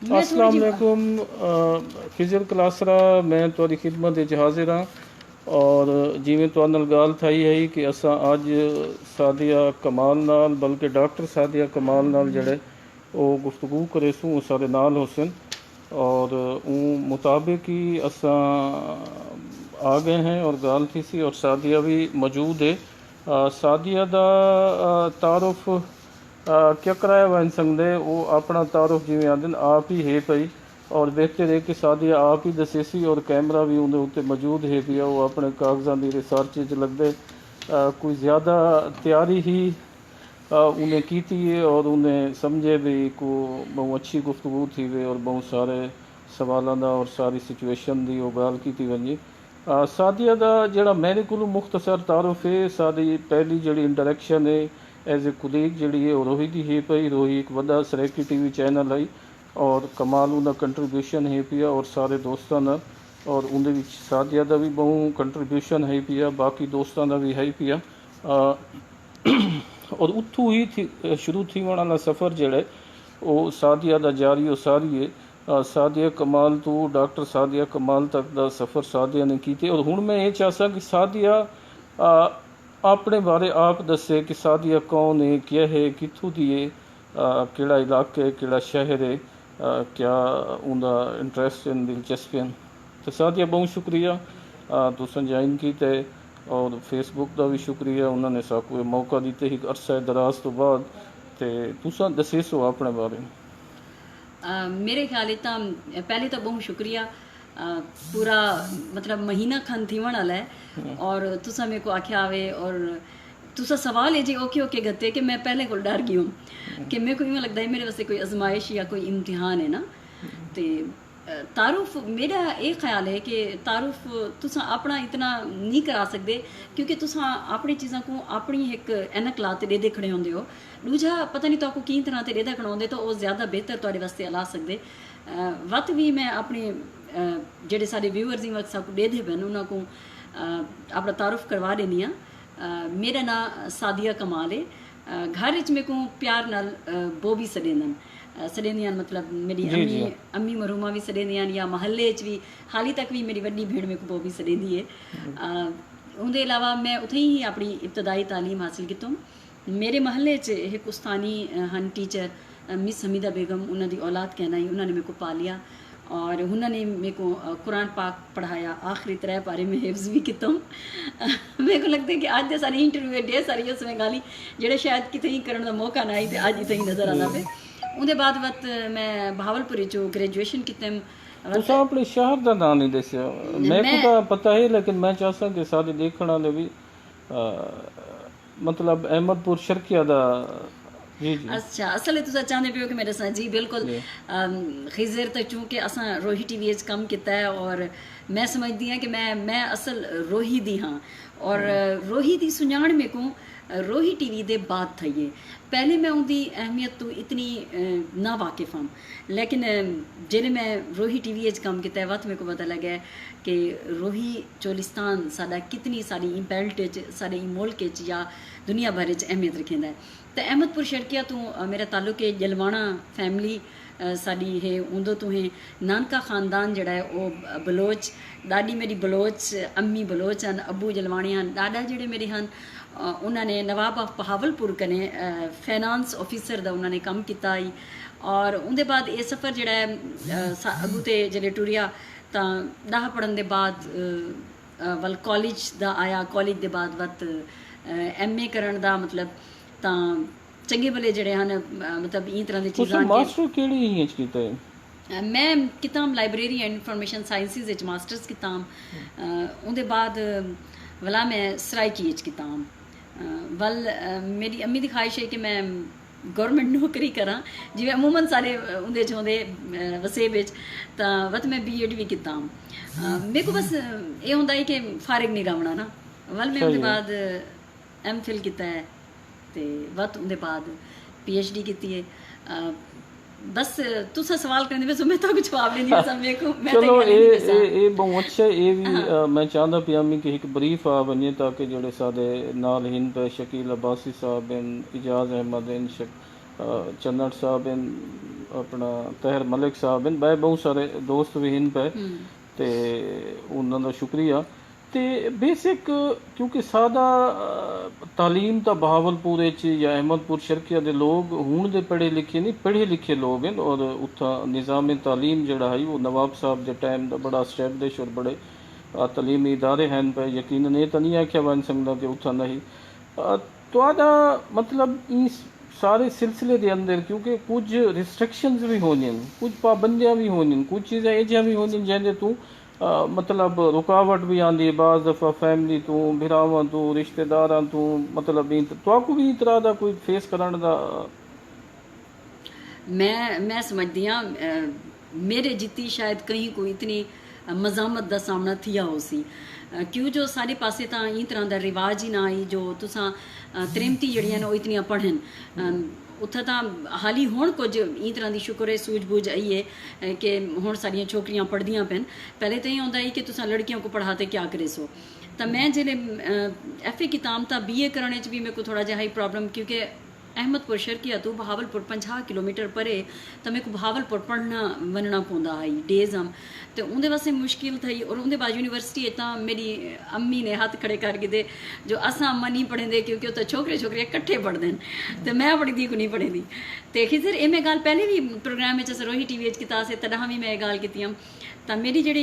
मैं थोड़ी अस्सलाम जी वालेकुम फिजर क्लासरा मैं तुहारी खिदमत विच हाजिर हाँ। और जिवें तुहाडे नाल गल थई है कि असां अज सादिया कमाल नाल बल्कि डॉक्टर सादिया कमाल नाल जड़े वो गुफ्तगू करेसूँ सारे नाल हुसन और उन मुताबिक ही असां आ गए हैं और गल थी सी और सादिया भी मौजूद है। सादिया दा तारुफ क्या कराया वन सकते वो अपना तारुफ जिमें आदन आप ही है पई और बेहतर है कि सादिया आप ही दसे सी और कैमरा भी उन्हें उत्ते मौजूद है पिया वो अपने कागज़ां की रिसर्च च लगदे कोई ज़्यादा तैयारी ही उन्हें की है और उन्हें समझे भी को बहुत अच्छी गुफ्तगू थी वे और बहुत सारे सवालों का और सारी सिचुएशन की वो गल की वही। सादिया का जड़ा मेरे को मुख्तसर तारुफ है साड़ी पहली जड़ी इंटरेक्शन है एज ए कुलीग जी है रोही की है पई। रोही एक वड्डा सरेकी टीवी चैनल है और कमाल उनका कंट्रीब्यूशन है पिया और सारे दोस्तों का और उनके सादिया का भी बहुत कंट्रीब्यूशन है पिया बाकी दोस्तों का भी है पिया। और उतों ही थी शुरू थी वाला सफ़र जड़े वो सादिया का जारी और सारी है। सादिया कमाल तो डॉक्टर सादिया कमाल तक का सफ़र सादिया ने किया और हुण मैं ये चाहता कि सादिया अपने बारे आप दसे कि सादिया कौन है क्या है कितों की है केड़ा इलाके केड़ा शहर है क्या उनका इंटरेस्ट इन दिलचस्पी तो सादिया बहुत शुक्रिया तुसें ज्वाइन किया और फेसबुक का भी शुक्रिया उन्होंने साकू मौका दिते ही अरसा दराज तो बाद तो तुसा दसे सो अपने बारे में। मेरे ख्याल तो पहले तो बहुत शुक्रिया पूरा मतलब महीना खन थी वाला है और तुसा मेरे को आख्या आवे और तुसा सवाल है जी ओके ओके गते कि मैं पहले को डर गई हूँ कि मेरे को इवें लगता है मेरे वास्ते कोई आजमाइश या कोई इम्तिहान है ना। तो तारुफ मेरा ये ख्याल है कि तारुफ तुसा अपना इतना नहीं करा सकते क्योंकि तुसा अपनी चीज़ों को अपनी एक एनक ला ते दे खड़े होंदे हो। दूजा पता नहीं तो की तरह ते रेदा खड़ाउंदे तो वो ज़्यादा बेहतर तुहाडे वास्ते ला सकते। वत भी मैं अपने जेडे सारे व्यूअर्स ही वक्त सबको दे पैन उन्होंने को अपना तारुफ करवा देनी हाँ। मेरा नाम सादिया कमाल है। घर च मेरे को प्यार नाल बोबी सडेंदन सड़ेंदियां मतलब मेरी जी अम्मी जी अम्मी मरूमा भी सड़ेंदियां या महल्ले च भी हाली तक भी मेरी वड्डी भेड़ मेरे को बोबी सड़ेंदी है। उनके अलावा मैं उत्थे ही अपनी इब्तदाई तालीम हासिल की। मेरे महल्ले च एक उस्तानी हन टीचर मिस हमीदा बेगम उन्होंने औलाद कहना ही उन्होंने मेरे को पालिया और उन्होंने मेरे को कुरान पाक पढ़ाया आखिरी 3 पारे में हिफ्ज भी किता। मेरे को लगता है कि अज के सारे इंटरव्यू ढेर सारी उसमें गाली जेड़े शायद कितने ही करने का मौका ना आई तो अज इतना ही नज़र आना पे। उनके बाद वत मैं भावलपुर चो ग्रेजुएशन की तुसा अपने शहर का नाम नहीं दसिया मेरे को मैं तो पता है लेकिन मैं चाहता कि सारे देखने वाले भी मतलब अहमदपुर शर्किया दा। जी जी अच्छा असल तुस चाहते पे हो कि मेरे साथ जी बिल्कुल जी खिजर तो चूँकि असा रोही टीवी काम किया है और मैं समझती हाँ कि मैं असल रोही दी हाँ और रोही की सुजान मेरे को रोही टीवी के बाद थी है। पहले मैं उनकी अहमियत तो इतनी ना वाकिफ हाँ लेकिन जिले मैं रोही टीवी काम किया वत मेरे को पता लगा कि रोही चोलिस्तान साडा कितनी साड़ी बेल्ट साढ़े मुल्क या दुनिया भर अहमियत रखेंदा है। तो अहमदपुर शर्किया तो मेरा ताल्लुक है जलवाना फैमिली साड़ी है उदों तो है नानका खानदान जड़ा है वो बलोच दादी मेरी बलोच अम्मी बलोच हैं अबू जलवाने हैं दादा जड़े मेरे हैं उन्होंने नवाब ऑफ बहावलपुर कने फाइनांस ऑफिसर का उन्होंने काम किया और उनके बाद ये सफ़र जड़ा है अगू तो जल्द टुरिया तो 10 पढ़न के बाद वल कॉलेज का आया कॉलेज के बाद वत MA करन दा मतलब तो चंगे भले जड़े हैं मतलब ई तरह की चीज़ां मास्टर केड़ी इंच कीता है। मैं किताब library and information sciences masters किताब उनके बाद वला मैं सराइकी किताब वल मेरी अम्मी की ख्वाहिश है कि मैं गौरमेंट नौकरी करा जिवें अमूमन सारे उंदे च होंदे वसेब तो वत मैं BEd भी किता। मेरे को बस ये होंदा है कि फारिग नहीं रवना ना वल मैं उनके बाद MPhil किया है तो वत उनके बाद PhD की है। बस तुसा सवाल करने पे मैं तो कुछ जवाब नहीं दे मेरे को मैं चलो तो ये बहुत अच्छा ये भी मैं चाहता पिया मी कि एक ब्रीफ आ बने ताकि जोड़े सारे नाल हिंद शकील अब्बासी साहब हैं इजाज़ अहमद हैं चन्नट साहब इन अपना तहर मलिक साहब इन बहुत सारे दोस्त भी इन पे ते उन्हों का शुक्रिया ते बेसिक क्योंकि सादा तालीम तो बहावलपुर या अहमदपुर शर्किया के लोग हूँ दे पढ़े लिखे नहीं पढ़े लिखे लोग हैं और उत्था निज़ाम तालीम जड़ा है वो नवाब साहब के टाइम का बड़ा स्टैबलिश और बड़े तलीमी इदारे हैं पे यकीनन ये तो नहीं आख्या वन सकता कि उत्था नहीं तो मतलब इस सारे सिलसिले के अंदर क्योंकि कुछ रिस्ट्रिक्शंस भी होनी कुछ पाबंदियां भी होनी कुछ चीज़ें एजियां भी होनी जैसे तू मतलब रुकावट भी आती है बाज़ दफ़ा फैमिली तू भिरावां तू रिश्तेदारां तू मतलब तो भी इस तरह का कोई फेस करने का मैं समझदी हाँ मेरे जितनी शायद कहीं कोई इतनी मजामत का सामना थिया हो सी क्यों जो सारे पासे तो ई तरह का रिवाज ही ना आई जो तुसा त्रेमती जड़ियां वो इतनियां पढ़न उत्थे तो हाल ही हुण कुछ ई तरह की शुक्र है सूझबूझ आई है कि हुण सारियां छोकरियां पढ़दियां पैन पहले तो ये होंदा कि तुसा लड़कियों को पढ़ाते क्या करे सो तो मैं जिले FA किताब था BA करने भी मेरे को थोड़ा जहा ही प्रॉब्लम क्योंकि अहमदपुर शर्किया तो बहावलपुर 50 किलोमीटर परे तो मेरे को बहावलपुर पढ़ना वनना पौंदा है डेज हम तो उनके वास्ते मुश्किल थी और उनके बाद यूनिवर्सिटी इतना मेरी अम्मी ने हाथ खड़े कर दे जो असा अम्मा नहीं पढ़े क्योंकि तो छोकरे छोकरियां कट्ठे पढ़ते हैं तो मैं पढ़ी दी को नहीं पढ़ी दी तो खिजर ये मैं गल पहले भी प्रोग्राम में रोही TV किया से तदा भी मैं गल की तो मेरी जी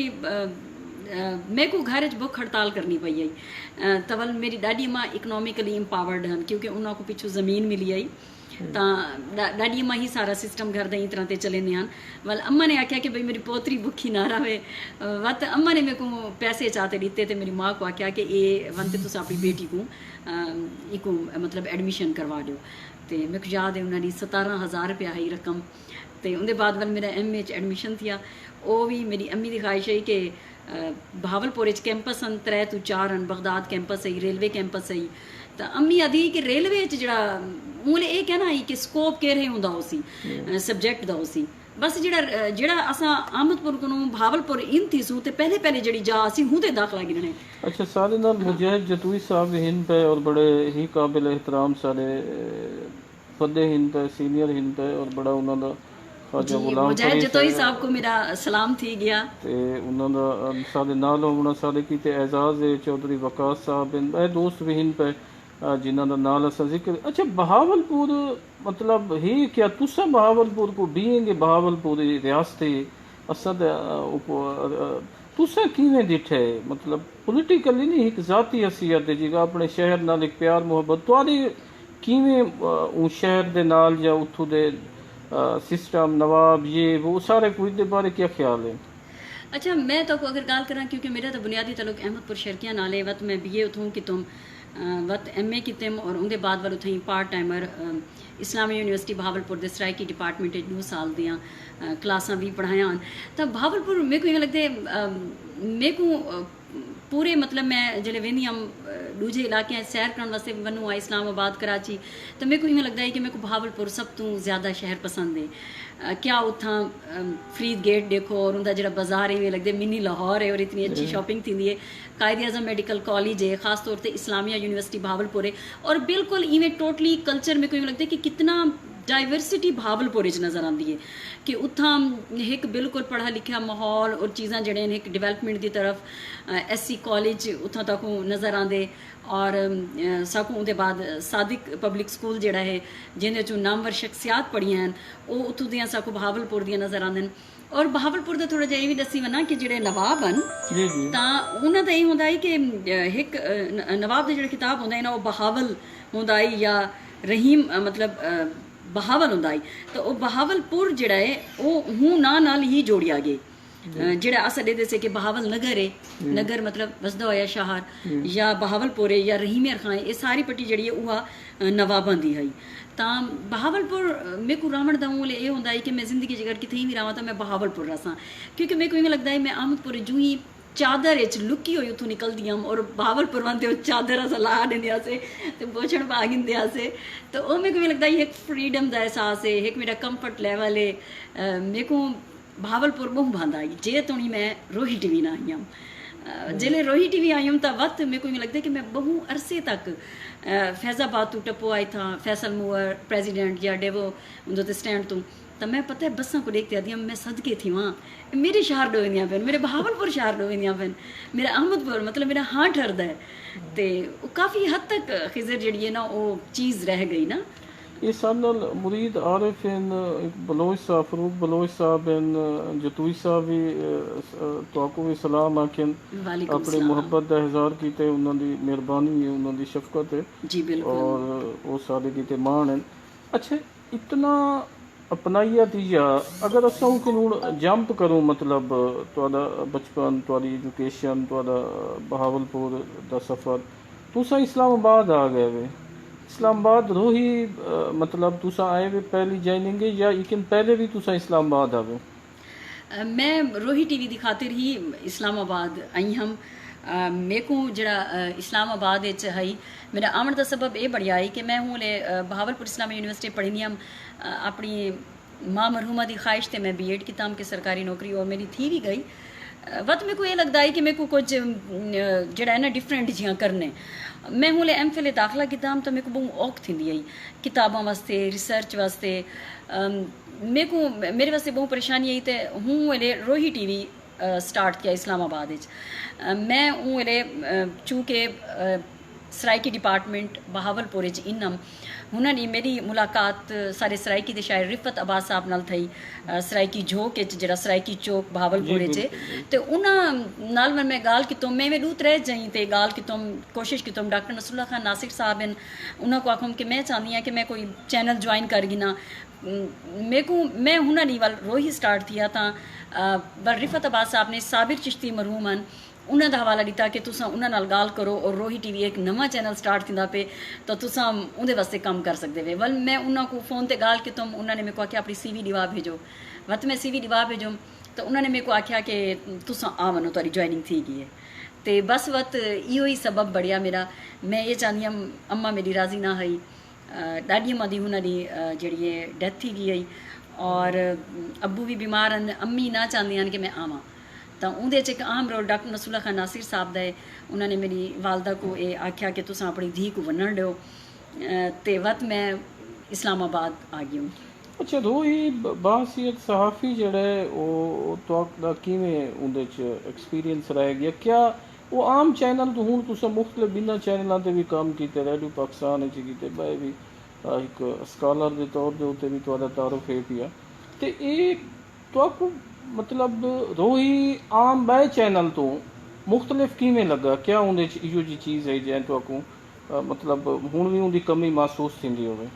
मेरे को घर भुख हड़ताल करनी पई आई तवल मेरी डाडी अम्मा इकनॉमिकली इंपावर्ड हैं क्योंकि उन्होंने को पिछू जमीन मिली आई तो डाडी अम्मा ही सारा सिस्टम घर का तरह से चलेंदे हैं वल अम्मा ने आख्या कि भाई मेरी पोतरी भुखी ना रहे वत अम्मा ने मेरे को पैसे चाहते दिते तो मेरी माँ को आख्या कि ये वनते तुस अपनी बेटी को इको मतलब एडमिशन करवा दो तो मेरे को याद है उन्होंने 17,000 रुपया आई रकम तो उनके बाद वाल मेरा MA एडमिशन थिया वो भी मेरी अम्मी की ख्वाहिश है कि बहावलपुर कैंपस हैं 3 तो 4 हैं बगदाद कैंपस है रेलवे कैंपस है तो अम्मी आदि कि रेलवे जरा उन्हें ये कहना है कि स्कोप कह रहे होंदा उसी सब्जैक्ट का उसी बस जड़ा असा अहमदपुर को बहावलपुर इन थी सू ते पहले जड़ी जा असी हूँ ते दाखला गिनने अच्छा सारे नाल मुजाहिद जतूई साहब हिंद पे और बड़े ही काबिल एहतराम सारे पदे हिंद पे सीनियर हिंद पे और बड़ा उन्होंने मुजाहिद जतोई साहब को मेरा सलाम थी गया ते उन्हों दा साडे नाल होना साडे कीते एजाज चौधरी वकास साहब इन दोस्त भी हिंद पे जिन्हों का नाल असा जिक्र अच्छा बहावलपुर मतलब ही क्या तुसा बहावलपुर को बीएंगे बहावलपुर रियासती असद तुसा किवें दिठे मतलब पॉलिटिकली नहीं एक जाती हसीयत जिगा अपने शहर नाल एक प्यार मुहब्बत तुहाडी किवें उस शहर दे नाल या उत्थों दे सिस्टम नवाब ये वो सारे कुछ के बारे क्या ख्याल है अच्छा मैं तो अगर गाल करा क्योंकि मेरा तो बुनियादी तलुक अहमदपुर शर्किया नाल है वत मैं BA उथों कि तुम वत MA कितम और उनके बाद वाल उथई पार्ट टाइमर इस्लामी यूनिवर्सिटी बहावलपुर के सराइकी डिपार्टमेंट 2 साल दियाँ क्लासा भी पढ़ाया तो बहावलपुर मेरे को इवें लगते मेरे को पूरे मतलब मैं जिले वेंदी हम दूजे इलाके सैर करने वास्ते वनू इस्लामाबाद कराची तो मेरे को इवें लगता है कि मेरे को बहावलपुर सब तो ज़्यादा शहर पसंद है क्या उतना फरीद गेट देखो और उनका जो बाजार इवें लगते मिनी लाहौर है और इतनी अच्छी शॉपिंग थी है कायद अज़म मेडिकल कॉलेज है ख़ास तौर पर इस्लामिया यूनिवर्सिटी बहावलपुर है और बिल्कुल इवें टोटली कल्चर मेरे को इवें लगता है कि कितना डाइवर्सिटी बहावलपुर नज़र आती है कि उत्थां एक बिल्कुल पढ़ा लिखा माहौल और चीज़ां जड़े एक डिवेलपमेंट की तरफ SC कॉलेज उत्थां तक नज़र आते और साकू उनके बाद सादिक पब्लिक स्कूल जड़ा है जिन्हें चो नामवर शख्सियात पढ़ियां हैं वो उत्थों दियां साकू बहावलपुर दियां नज़र आते हैं और बहावलपुर का थोड़ा जिहा ये भी दसी वना कि जेडे नवाब हैं तो उन्होंने तो ये होंदा है कि एक नवाब का जो खिताब होंदा है ना वो बहावल होंदा है या रहीम मतलब बहावल होंदा है तो वो बहावलपुर जड़ा है वो हूँ ना नाल ही जोड़िया गए जड़ा अस दे से कि बहावल नगर है नगर मतलब वसदा होया शहर या बहावलपुर है या रहीमियर खां ये सारी पट्टी जड़ी है वह नवाबां दी है तो बहावलपुर मेरे को रावण का मूल ये होंदा है कि मैं जिंदगी अगर कितने भी रहा तो मैं बहावलपुर रसा क्योंकि मेरे को इवें लगता है मैं अहमदपुर जूं ही चादर लुकी हुई उतों निकलती हम और बहावलपुर वनते चादर अस ला देंदे तो पोछण पा गिंदे तो वो मेरे को लगता है एक फ्रीडम का एहसास है एक मेरा कंफर्ट लेवल है मेरे को बहावलपुर बहु भांदा आई जे तो नहीं मैं रोही TV ना आई हूँ जिले रोही TV आई हूँ तो वक्त मेरे को लगता है कि मैं बहु अरसे तक फैज़ाबाद तो टप्पो आई था फैसल मूअर प्रेजिडेंट या डेवो उंदे स्टैंड तो मैं पता है बसा को देखते आदि मैं सदके थी वहाँ मेरे शहर डोवेंदियां पेन मेरे बहावलपुर शहर डोवेंदियां पेन मेरा अहमदपुर मतलब मेरा हाँ ठरदा है तो काफ़ी हद तक खिजर जी है ना वो चीज़ रह गई ना। ये सामने मुरीद आरिफ इन बलोच साहब फरूक बलोच साहब इन जतूई साहब भी तो भी सलाम आखिन अपने मुहब्बत का इजहार किए उन्होंने मेहरबानी है उन्होंने शफकत है जी बिल्कुल और वो सारे किते मान हैं। अच्छा इतना अपनाइया दीजा अगर असा जंप करूँ मतलब तुहाडा बचपन तुहाडी एजुकेशन तुहाडा बहावलपुर का सफ़र तुसा इस्लामाबाद आ गए वे इस्लामाबाद रोही मतलब तुसा आए वे पहली जॉइनिंग या लेकिन पहले भी तुसा इस्लामाबाद आवे? मैं रोही टीवी की खातिर ही इस्लामाबाद आई हम मेरे को जरा इस्लामाबाद है मेरा आवन का सबब ये बढ़िया है कि मैं हूँ बहावलपुर इस्लामी यूनिवर्सिटी पढ़ी हम अपनी माँ मरहूमा की ख्वाहिश थे मैं B.Ed की ताम के सरकारी नौकरी और मेरी थी भी गई वत मेरे को ये लगता है कि मेरे को कुछ जड़ा है ना डिफरेंट जियां करने मैं हूँ M.Phil दाखिला किया तो मेरे को बहुत औख थी आई किताबों वास्ते रिसर्च वास्ते मेरे वास्ते बहुत परेशानी आई तो हूँ रोही टीवी स्टार्ट किया इस्लामाबाद मैं हूँ चूँकि सराइकी डिपार्टमेंट बहावलपुर इनम उन्होंने मेरी मुलाकात सारे सराइकी के शायर रिफत अब्बास साहब नाल थी सराइकी झोक जरा सराइकी चौक बहावलपुर तो उन्होंने मैं गाल की मैं दूत रह जाई तो गाल की कोशिश की डॉक्टर नसरुल्लाह खान नासिर साहब हैं उन्होंने को आखूँ कि मैं चाहती हाँ कि मैं कोई चैनल ज्वाइन कर गिना मेरे को मैं उन्होंने वाल रोही स्टार्ट किया था पर रिफत अब्बास साहब ने साबिर चिश्ती मरहूम हैं उन्होंने का हवाला दिता कि तुसा उन्होंने गाल करो और रोही टीवी एक नवा चैनल स्टार्ट थी पे तो तुसा उनके वास्ते काम कर सकते वे वल मैं उन्होंने को फोन पर गाल की उन्होंने मेरे को आख्या अपनी CV दिवा भेजो वत मैं CV दिवा भेजो तो उन्होंने मेरे को आख्या कि तुसा आ वनो तुहारी ज्वाइनिंग थी गई है तो बस वत इो ही सबब बढ़िया मेरा मैं ये चाहती हूँ अम्मा मेरी राजी ना हई डाडी अम्मा दी उन्होंने जी डेथ थी गई और अबू भी बीमार हैं अम्मी ना चाहती हैं कि मैं आवाँ तो उनके एक आम रोल डॉक्टर नसरुल्लाह खान नासिर साहब का है उन्होंने मेरी वालदा को ये आख्या कि तुम अपनी धी को वनन दो तो वत मैं इस्लामाबाद आ गई हूँ। अच्छा रोही बासियत सहाफ़ी जड़ा है वो तो किवें उहदे च एक्सपीरियंस रह गया क्या वो आम चैनल तो हूँ तुसा मुख्तलिफ बिना चैनलों पर भी काम किया रेडियो पाकिस्तान किए मैं भी एक स्कॉलर के तौर के उत्ते भी तुहाडा तारुफ है पिया तो ये तो मतलब रोही आम बे चैनल तो मुख्तलिफ किवें लगा क्या उहदे च इहो जी चीज़ है जैं तो मतलब हुण भी उहदी कमी महसूस थींदी होवे?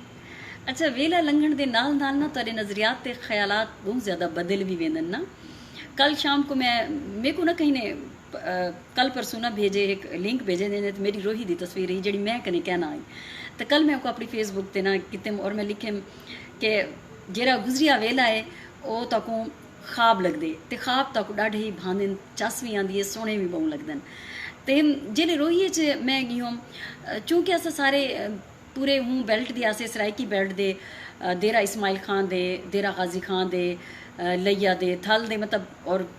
अच्छा वेला लंघण के नाल नाल ना तुहाडे नज़रियात ते ख्यालात बहुत ज़्यादा बदल भी वेंदन ना। कल शाम को मेरे को ना कहीं ने कल परसों ना भेजे एक लिंक भेजे देने तो मेरी रोही की तस्वीर ही जी मैं कने कहना आई तो कल मैं अपनी फेसबुक पर ना किते और मैं लिखे कि जेरा गुजरिया वेला है वो तको ख्वाब लगते तो ख्वाब तक डाढ़े ही भांदे चस भी आती है सोहने भी बहुत लगते तो जेल्लै रोहिए च मैं गई हूँ चूँकि अस सारे पूरे हूँ बेल्ट दे आसे सराइकी बेल्ट दे देरा इस्माइल खान दे देरा गाजी खान दे लैया दे थल दे मतलब और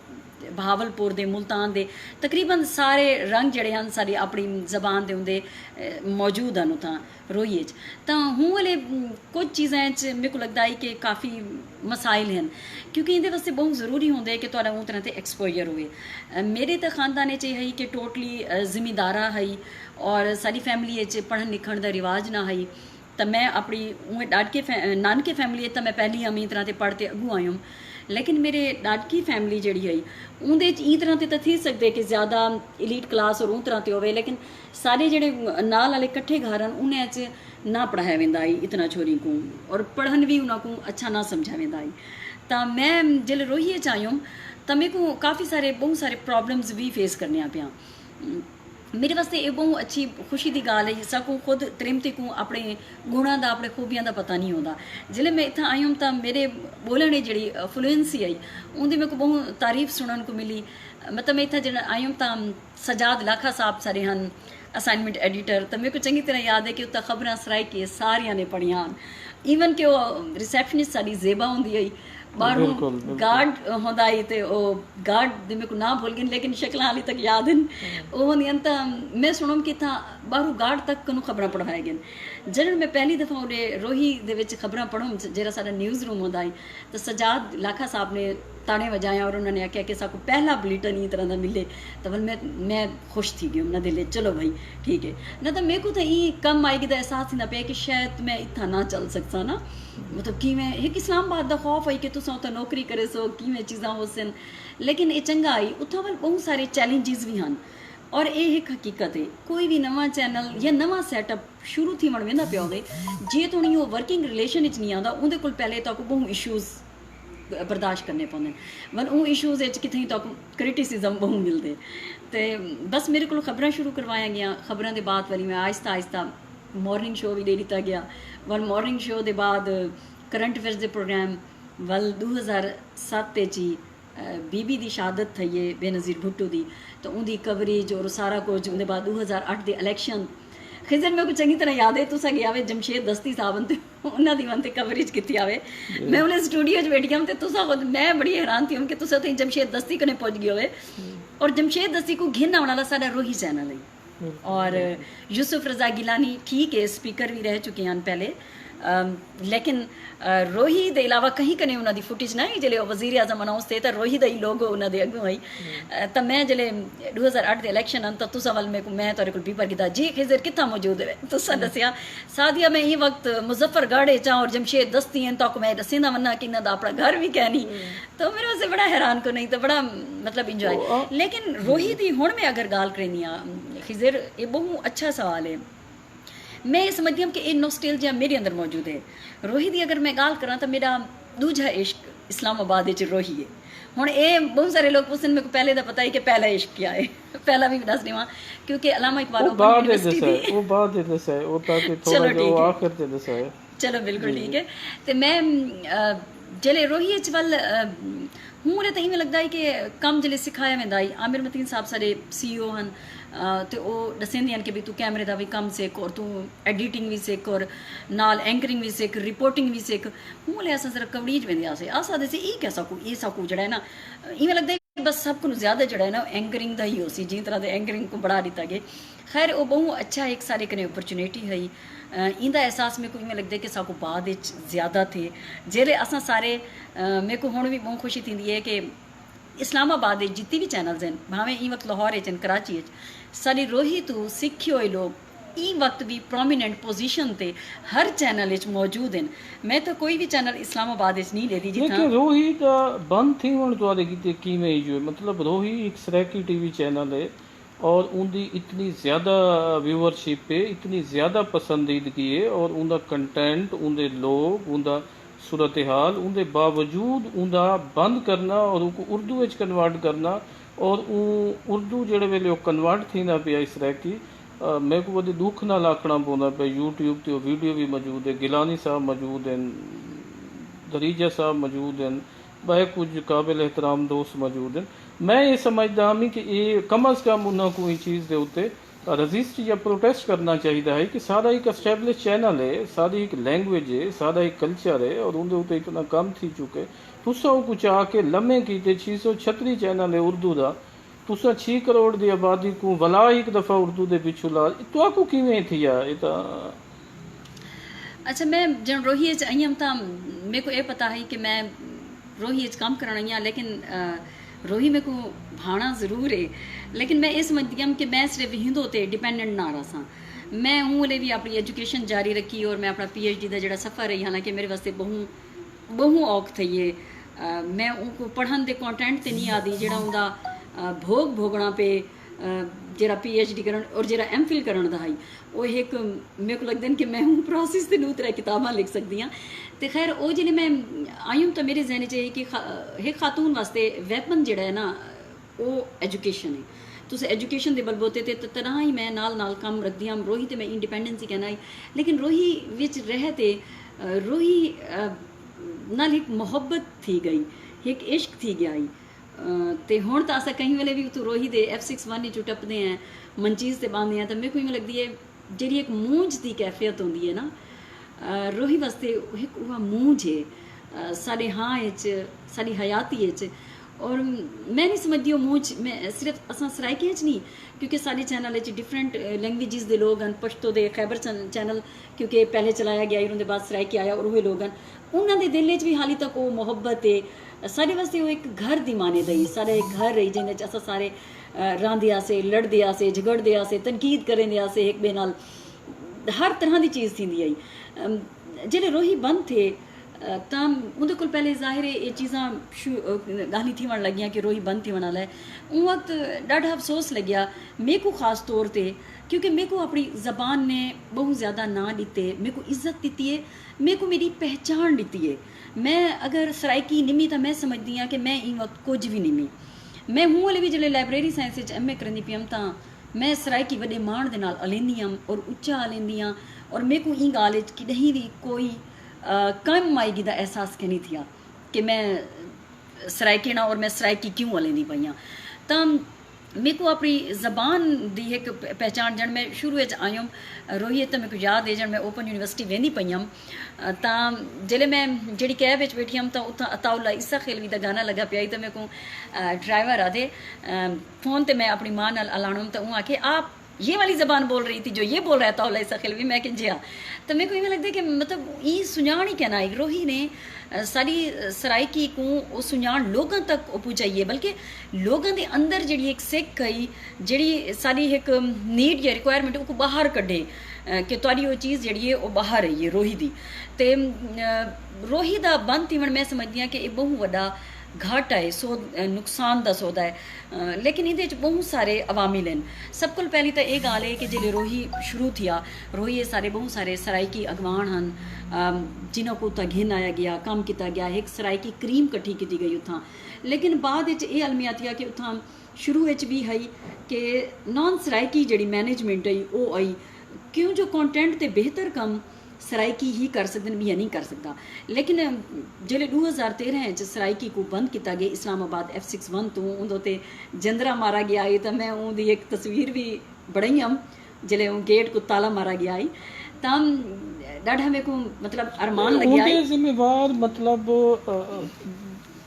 बहावलपुर दे मुल्तान दे तकरीबन सारे रंग जड़े हैं सारी अपनी जबान दे होंगे मौजूद हैं उत्थां रोहिए तो हूँ वाले कुछ चीज़ें मेरे को लगता है कि काफ़ी मसाइल हैं क्योंकि ये वास्ते बहुत ज़रूरी होंगे कि तुहाडा उस तरह से एक्सपोजर हुए मेरे तो खानदान है कि टोटली जिमीदारा है और सारी फैमिली पढ़न लिखण का रिवाज ना है तो मैं अपनी उहे डाडके नानके फैमिली तो मैं पहली हम ई तरह से पढ़ते अगू आई हूँ लेकिन मेरे डाडकी फैमिली जी है उनके ई तरह से तो थी सकते कि ज़्यादा इलीट क्लास और उस तरह से होवे लेकिन सारे जोड़े नाल वाले कट्ठे घर हैं उन्हें ना पढ़ाया वेंदा आई इतना छोरी को और पढ़न भी उन्होंने अच्छा ना समझा वेंदा आई तो मैं जिले रोहिए च आई हूँ तो मेरे को काफ़ी सारे बहुत सारे प्रॉब्लम्स भी फेस करने पिया मेरे वास्ते ये बहुत अच्छी खुशी की गाल है सबको खुद त्रिमती को अपने गुणों का अपने खूबियां का पता नहीं होता जिले मैं इतना आई हूँ तो मेरे बोलने जी फ्लुएंसी आई उनकी मेरे को बहुत तारीफ सुनने को मिली मतलब मैं इतना जो आई हूँ तो सजाद लाखा साहब सारे हैं असाइनमेंट एडिटर तो मेरे को चंगी तरह याद है कि उत्तर खबर सराई के सारिया ने पढ़िया ईवन कि वो रिसैप्शनिस्ट साड़ी जेबा होंगी आई बाहरों बिल्कुल, बिल्कुल। गार्ड होंदा ही ते ओ गार्ड दे मेरे को ना भूल गए लेकिन शक्लां हाली तक याद हैं ओ होंदियां तां मैं सुनम कि था बाहरों गार्ड तक कनू खबरां पढ़वाए गए जदों मैं पहली दफ़ा उहदे रोही दे विच खबरां पढ़ूं जेड़ा साडा न्यूज़ रूम होंदा ही तो सजाद लाखा साहब ने ताने वजाया और उन्होंने आख्या कि साकू पहला बुलेटिन ई तरह का मिले तो मैं खुश थी गई उन्होंने दिले चलो भाई ठीक है ना तो मेरे को तो ये कम आएगी तो एहसास ही ना पे कि शायद मैं इतना ना चल सकता ना मतलब कि मैं एक इस्लामाबाद का खौफ आई कि तुसा उत्थे नौकरी करे सो कि चीज़ां हो सन लेकिन ये चंगा आई उत्थों वाल बहुत सारे चैलेंजिस भी हैं और ये एक हकीकत है कोई भी नवा चैनल या नवा सैटअप शुरू थी मन वेंदा पिया होवे जे तो नहीं वो वर्किंग रिलेशन च नहीं आता उहदे कोल पहले तक बहुत इशूज़ बर्दाश्त करने पौंदे वन वो इशूज़ कितें तक क्रिटिसिज्म बहुत मिलते तो बस मेरे को खबरां शुरू करवाया गया खबरां के बाद वाली मैं आहिस्ता आहिस्ता मॉर्निंग शो भी दे दिता गया वन मॉर्निंग शो के बाद करंट अफेयर्स के प्रोग्राम वल 2007 ची बीबी की शहादत थी है बेनज़ीर भुट्टो की तो उनकी कवरेज और सारा कुछ उनके बाद 2008 के इलैक्शन खिजर मेरे को चंगी तरह याद है तुसा गया वे जमशेद दस्ती साहब ते उन्हां दी वंते कवरेज की आवे मैं उन्हें स्टूडियो बैठी हूँ तो तुसा खुद मैं बड़ी हैरान थी हूँ कि तुसा तो जमशेद दस्ती कने पहुँच गए होवे और जमशेद दस्ती को घिन आने वाला साडा रोही चैनल है और यूसुफ रजा गिलानी ठीक है स्पीकर भी रह चुके हैं पहले लेकिन रोही के अलावा कहीं कने उन्होंने फुटेज ना जल्द वजीर आजम अनाउंस थे तो रोही का ही लोगो उन्होंने अगों आई तो मैं जल्द 2008 के इलैक्शन तो तुसा वाल मैं तेरे को पेपर किया जी खिजर कितना मौजूद है तुसा दसिया सादिया मैं ये वक्त मुजफ्फरगढ़ चा और जमशेद दस्ती हैं तो मैं दसेंदा वना कि इन्हों अपना घर भी कह नहीं तो मेरे वास्ते बड़ा हैरान को नहीं तो बड़ा मतलब इंजॉय लेकिन रोही की हुण मैं अगर गाल करनी खिजर ये बहुत अच्छा सवाल है मैं ये समझती हूँ कि ये नॉस्टैल्जिया मेरे अंदर मौजूद है रोही की अगर मैं गाल करा तो मेरा दूजा इश्क इस्लामाबाद रोही है हुण ये बहुत सारे लोग पूछते मेरे को पहले तो पता है कि पहला इश्क क्या है पहला भी दस देवां क्योंकि अलामा इकबाल चलो बिल्कुल ठीक है तो मैं जल्द रोही वल हूँ तो इवें लगता है कि कम जल्द सिखाया वेंदा है आमिर मतीन साहब सारे CEO हैं तो वह दसेंदे हैं कि भी तू कैमरे का भी कम सीख और तू एडिटिंग भी सीख और नाल एंकरिंग भी सीख रिपोर्टिंग भी सीख हूँ अस जरा कवरेज वेंदे अस आखदे सी ये क्या सकू ये सकू जड़ा है ना इवें लगता है कि बस सब को ज़्यादा जड़ा है ना एंकरिंग का ही हो सी जिस तरह से एंकरिंग को बढ़ा दिता गया खैर वो बहुत अच्छा एक सारे कने अपॉर्चुनिटी है इंदा एहसास मेरे को इवें लगता है कि साकू बाद ज़्यादा थे जेरे असां सारे मेरे को हुण भी बहुत खुशी थी है कि इस्लामाबाद जितने भी चैनल्स हैं भावें ई वक्त लाहौर कराची सारी रोही तो सिखे हुए लोग ई वक्त भी प्रोमीनेंट पोजीशन ते हर चैनल मौजूद हैं मैं तो कोई भी चैनल इस्लामाबाद नहीं लेती जितना रोही का बंद थी हुण तुहाडे कीते किवें जो मतलब रोही एक सराकी टीवी चैनल है और उनकी इतनी ज़्यादा व्यूअरशिप है इतनी ज़्यादा पसंदीदगी है और उनका कंटेंट उनके लोग उनका सूरत हाल उनके बावजूद उनका बंद करना और उनको उर्दू कन्वर्ट करना और उर्दू जेड़े वेले कन्वर्ट थींदा पिया इस तरह की मेरे को वधी दुख नाल आखना पौंदा पिया यूट्यूब ते वीडियो भी मौजूद है गिलानी साहब मौजूद हैं दरीजा साहब मौजूद हैं वह कुछ काबिल एहतराम दोस्त मौजूद हैं मैं ये समझदा हूँ कि ये कम अज़ कम उन्होंने कोई चीज़ के उत्ते रजिस्ट या प्रोटेस्ट करना चाहिए है कि सारा एक एस्टैब्लिश चैनल है सारी एक लैंग्वेज है सारा एक कल्चर है और उनके उत्ते इतना कम थी चुके तुसा कुछ आके लम्हे कीते 636 चैनल है उर्दू का तुसा 6 करोड़ की आबादी को वला एक दफ़ा उर्दू के पिछू ला तो आपको किवें थी ये अच्छा मैं जब रोही आई हम तो मेरे को ये पता है कि मैं रोही काम करना ही लेकिन रोही मेरे को भाना ज़रूर है लेकिन मैं ये समझती हूँ कि मैं सिर्फ हिंदू ते डिपेंडेंट ना रहा सा मैं हूँ भी अपनी एजुकेशन जारी रखी और मैं अपना PhD का जो सफ़र रही हालांकि मेरे वास्ते बहु औख थी है मैं उनको पढ़न के कॉन्टेंट नहीं आती जो उनका भोग भोगना पे जरा PhD करन और जरा MPhil करन दा है वो एक मेरे को लगता है कि मैं हूँ प्रोसेस से नू तरह किताबां लिख सकती हाँ तो खैर वो जिन्हें मैं आई हूँ तो मेरे जहन च कि एक खातून वास्ते वैपन जड़ा है ना वो एजुकेशन है तुस एजुकेशन के बलबोते ते तरह ही मैं नाल काम रखती हाँ रोही तो मैं इंडिपेंडेंस ही कहना है लेकिन रोही विच रहते रोही नाल एक मोहब्बत थी गई एक इश्क थी गया ही तो हुण तो असा कहीं वेले भी तू रोही दे F61 चो टपदे हैं मंचीज़ से बांधते हैं तो मेरे को इवें लगती है जी एक मूंझ की कैफियत होंगी है ना रोही वास्ते एक वह मूंझ है साढ़े हाँ साड़ी हयाती और मैं नहीं समझदी मूँह मैं सिर्फ असा सराइकी नहीं क्योंकि साढ़े चैनल डिफरेंट लैंग्वेजेस के लोग हैं पश्तो दे खैबर चैनल क्योंकि पहले चलाया गया उन्होंने बाद सराइकी आया और वही लोग हैं उन्होंने दिल च भी हाली तक वो मुहब्बत है साढ़े वास्ते वो एक घर दी माने दई साढ़े एक घर रही जिंदे अस सारे रांदे आसे लड़दे आसे झगड़दे आसे तनकीद करेंदे आसे एक बे नाल हर तरह की चीज़ थी आई जेल्लै रोही बंद थे तां उंदे कोल पहले ज़ाहिर है ये चीज़ां गाली थी लगियां कि रोही बंद थी वाला है उन वक्त ॾाढा अफसोस लग्या मेरे को ख़ास तौर पे क्योंकि मेरे को अपनी ज़बान ने बहुत ज़्यादा ना दिते मेरे को इज्जत दी है मेरे को मेरी पहचान दी है मैं अगर सराइकी निमी तो मैं समझदी हाँ कि मैं इन वक्त कुछ भी निमी मैं हूँ वाले भी जिले लाइब्रेरी साइंस MA करंदी पई तां मैं सराइकी वॾे माण दे नाल हलेंदी हुअमि और उच्चा हलेंदी हाँ और मेरे को इन ॻाल्हि कॾहिं भी कोई कम आएगी का एहसास के नहीं थिया कि मैं सराइकी ना और मैं सराइकी क्यों हलेंदी पई हाँ तो मेरे को अपनी ज़बान की एक पहचान जन मैं शुरू आयुम रोहित तो मेरे को याद है जन मैं ओपन यूनिवर्सिटी वेंदी पई हुअमि तो जिले मैं जी कैब बैठी हम तो उतना अताउल्ला ईसा खेलवी का गाना लगा पिया तो मेरे को ड्राइवर आदे फ़ोन पर मैं अपनी माँ नाल अलाणुम तो वो आखे आप ये वाली ज़बान बोल रही थी जो ये बोल रहा था अताउल्ला ईसा खेलवी मैं कि जी हाँ तो मेरे को इवें लगता है कि मतलब ये सुजान ही कहना है रोही ने साड़ी सराइकी को सुजान लोगों तक पहुँचाइए बल्कि लोगों के अंदर जी एक सिख आई जी साड़ी एक नीड या रिक्वायरमेंट वो बाहर कढ़े कि तुहाडी वो चीज़ जी है वो बाहर आई है रोही की तो रोही का बंद थी मैं समझदी हाँ कि ये बहुत वड्डा घाटा है नुकसान का सौदा है लेकिन ये बहुत सारे अवामिल हैं सब को पहली तो ये गाल है कि जिले रोही शुरू थिया रोही ये सारे बहुत सारे सराइकी अगवान हैं जिन्हों को उतना घिन आया गया काम किया गया एक सराइकी क्रीम कट्ठी की गई उतना लेकिन बाद ये अलमिया थी कि उतना शुरू भी है कि नॉन सराइकी जी मैनेजमेंट आई वो आई क्यों जो कॉन्टेंट ते बेहतर कम सराइकी ही कर सकते भी या नहीं कर सकता लेकिन जिले 2013 सराइकी को बंद किया गया इस्लामाबाद F61 तो उन्दे जंदरा मारा गया है तो मैं उनकी एक तस्वीर भी बढ़ाई हम जिले गेट को ताला मारा गया है तो ॾाढा मेरे को मतलब अरमान लगे जिम्मेवार मतलब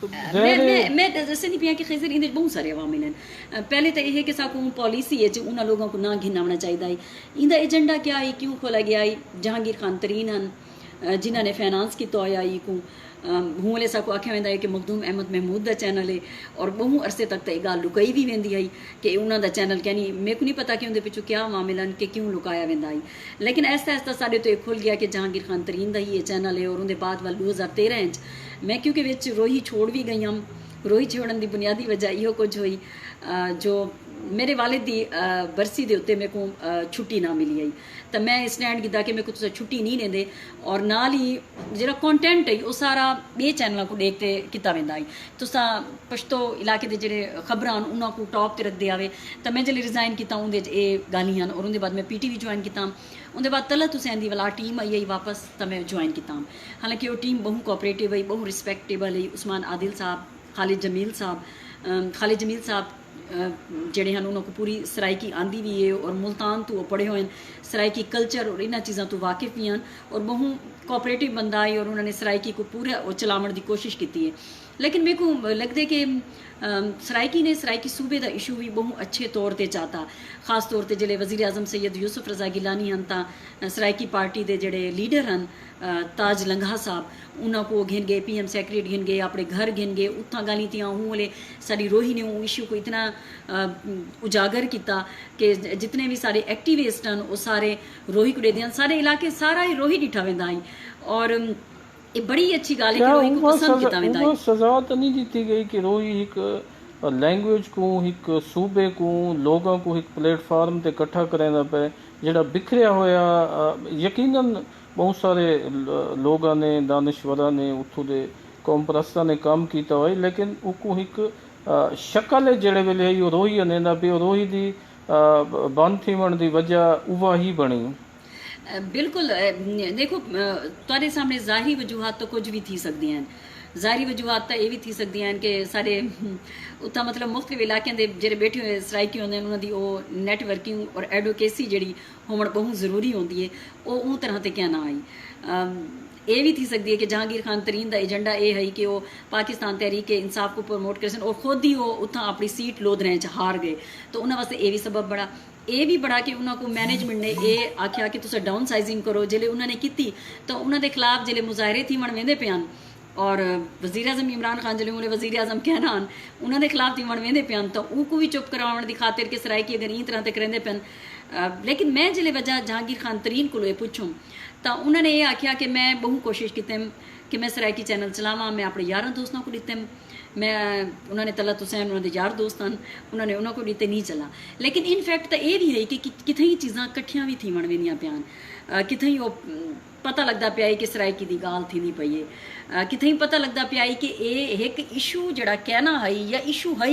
मैं दसे नहीं पिया कि खैर इन बहुत सारे अवामिल हैं पहले तो यह कि साकू पॉलिसी है उन्होंने लोगों को ना घिनाना चाहिए इंदा एजेंडा क्या है क्यों खोला गया है जहांगीर खान तरीन हैं जिन्होंने फाइनांस किया होया को हूँ वाले साकू आख्या वेंदा है कि मखदूम अहमद महमूद का चैनल है और बहु अरसे तक तो यह गाल लुकाई भी वेंदी है कि उन्होंने चैनल क्या नहीं मेरे को नहीं पता कि उनके पिछू क्या मामला हैं कि क्यों लुकाया वेंदा है लेकिन ऐसा ऐसा साढ़े तो खुल गया कि जहांगीर खान तरीन का ही ये चैनल है और उनके बाद वाल 2013 मैं क्योंकि विच रोही छोड़ भी गई हम रोही छोड़न की बुनियादी वजह यो कुछ हुई जो मेरे वालिद की बरसी के उत्ते मेरे को छुट्टी ना मिली आई तो मैं स्टैंड किया कि मेरे को तुस छुट्टी नहीं देंदे और नाल ही जो कंटेंट है वो सारा ये चैनलों को देखते किया वेंदा है तुसा पश्तो इलाके के जोड़े खबर उन्होंने टॉप पर रखते आवे तो मैं जो रिजाइन किया उन्हें ये गालियां और उनके बाद मैं PTV ज्वाइन किया उनके बाद तलत हुसैन दी वाला टीम आई वापस तो मैं ज्वाइन किया हालांकि वो टीम बहुत कोऑपरेटिव है बहुत रिस्पैक्टेबल है उस्मान आदिल साहब खालिद जमील साहब जड़े हैं उन्होंने पूरी सराइकी आंदी भी है और मुल्तान तो पढ़े हुए हैं सराइकी कल्चर और इन्होंने चीज़ों तो वाकिफ़ भी हैं और बहुत कोऑपरेटिव बंदा है और उन्होंने सराइकी को पूरा चलावन की कोशिश की है लेकिन मेरे को लगता है कि सराइकी ने सराइकी सूबे का इशू भी बहुत अच्छे तौर पर चाहता खास तौर पर जिले वज़ीर आज़म सैयद यूसुफ रज़ा गिलानी हैं तो सराइकी पार्टी के जोड़े लीडर हैं ताज लंघा साहब उन्होंने घिन गए PM सेक्रेटरी घिन गए अपने घर घिन गए उतना गाली थी हूँ वाले साड़ी रोही ने वो इशू को इतना उजागर किया कि जितने भी सारे एक्टिविस्ट हैं वो सारे रोही को दे दिया सारे इलाके सारा ही रोही डिठा वेंदा है और ये बड़ी अच्छी गाल है कि रोही को पसंद किया वेंदा है सजा तो नहीं दी गई कि रोही एक लैंग्वेज को एक सूबे को लोगों को एक प्लेटफार्म ते इकट्ठा करना पे जिहड़ा बिखरिया होया यकीनन बहुत सारे लोगों ने दानिश्वरा ने उतों के कौम परस्तां ने काम किया हो लेकिन उको एक शक्ल है जेड़े वेले रोही अनेंदा पे रोही की बंद थीवण की वजह उहा ही बनी बिल्कुल देखो तुहाडे सामने ज़ाहिरी वजूहात तो कुछ भी थी सकती हैं ज़ाहिरी वजूहात तो ये भी थी सकती हैं कि सारे उत्ता मतलब मुख्तलिफ इलाकों के जो बैठे हुए सराइकी होंगे उन्होंने वो नैटवर्किंग और एडवोकेसी जी होना बहुत जरूरी होती है वो उस तरह से क्या ना आई ਇਹ ਵੀ थी सकती है कि जहांगीर खान तरीन का एजेंडा ये है कि वो पाकिस्तान तहरीक इंसाफ को प्रमोट कर और खुद ही वो उतना अपनी सीट लोधने हार गए, तो उन्होंने वास्ते ये भी सबब बड़ा ये भी बड़ा कि उन्होंने मैनेजमेंट ने ये आख्या कि तुम डाउन साइजिंग करो, जिले उन्होंने की तो उन्होंने खिलाफ जिले मुजाहरे थी मन वेंदे पे और वज़ीर आज़म इमरान खान जिले उन्हें वज़ीर आज़म कहना उन्होंने खिलाफ थी मन वेंदे पे तो उनको भी चुप कराने की खातिर कि सराइकी अगर ई तरह तक करेंदे पे। लेकिन मैं जिले वजह जहांगीर खान तरीन को पूछूँ तो उन्होंने ये आख्या कि मैं बहु कोशिश की कि मैं सराइकी चैनल चलावा, मैं अपने यार दोस्तों को दिते, मैं उन्होंने तलत हुसैन उन्होंने यार दोस्त हैं उन्होंने उन्होंने को दिते नहीं चला। लेकिन इन फैक्ट तो ये भी है कि कितें ही चीज़ां कट्ठियां भी थी वण वेंदियां प्यान, कितें ही वो पता लगता पिया कि सराइकी की गाल थी नहीं पई है, कितें ही पता लगता पिया कि ये एक इशू जड़ा कहना है या इशू है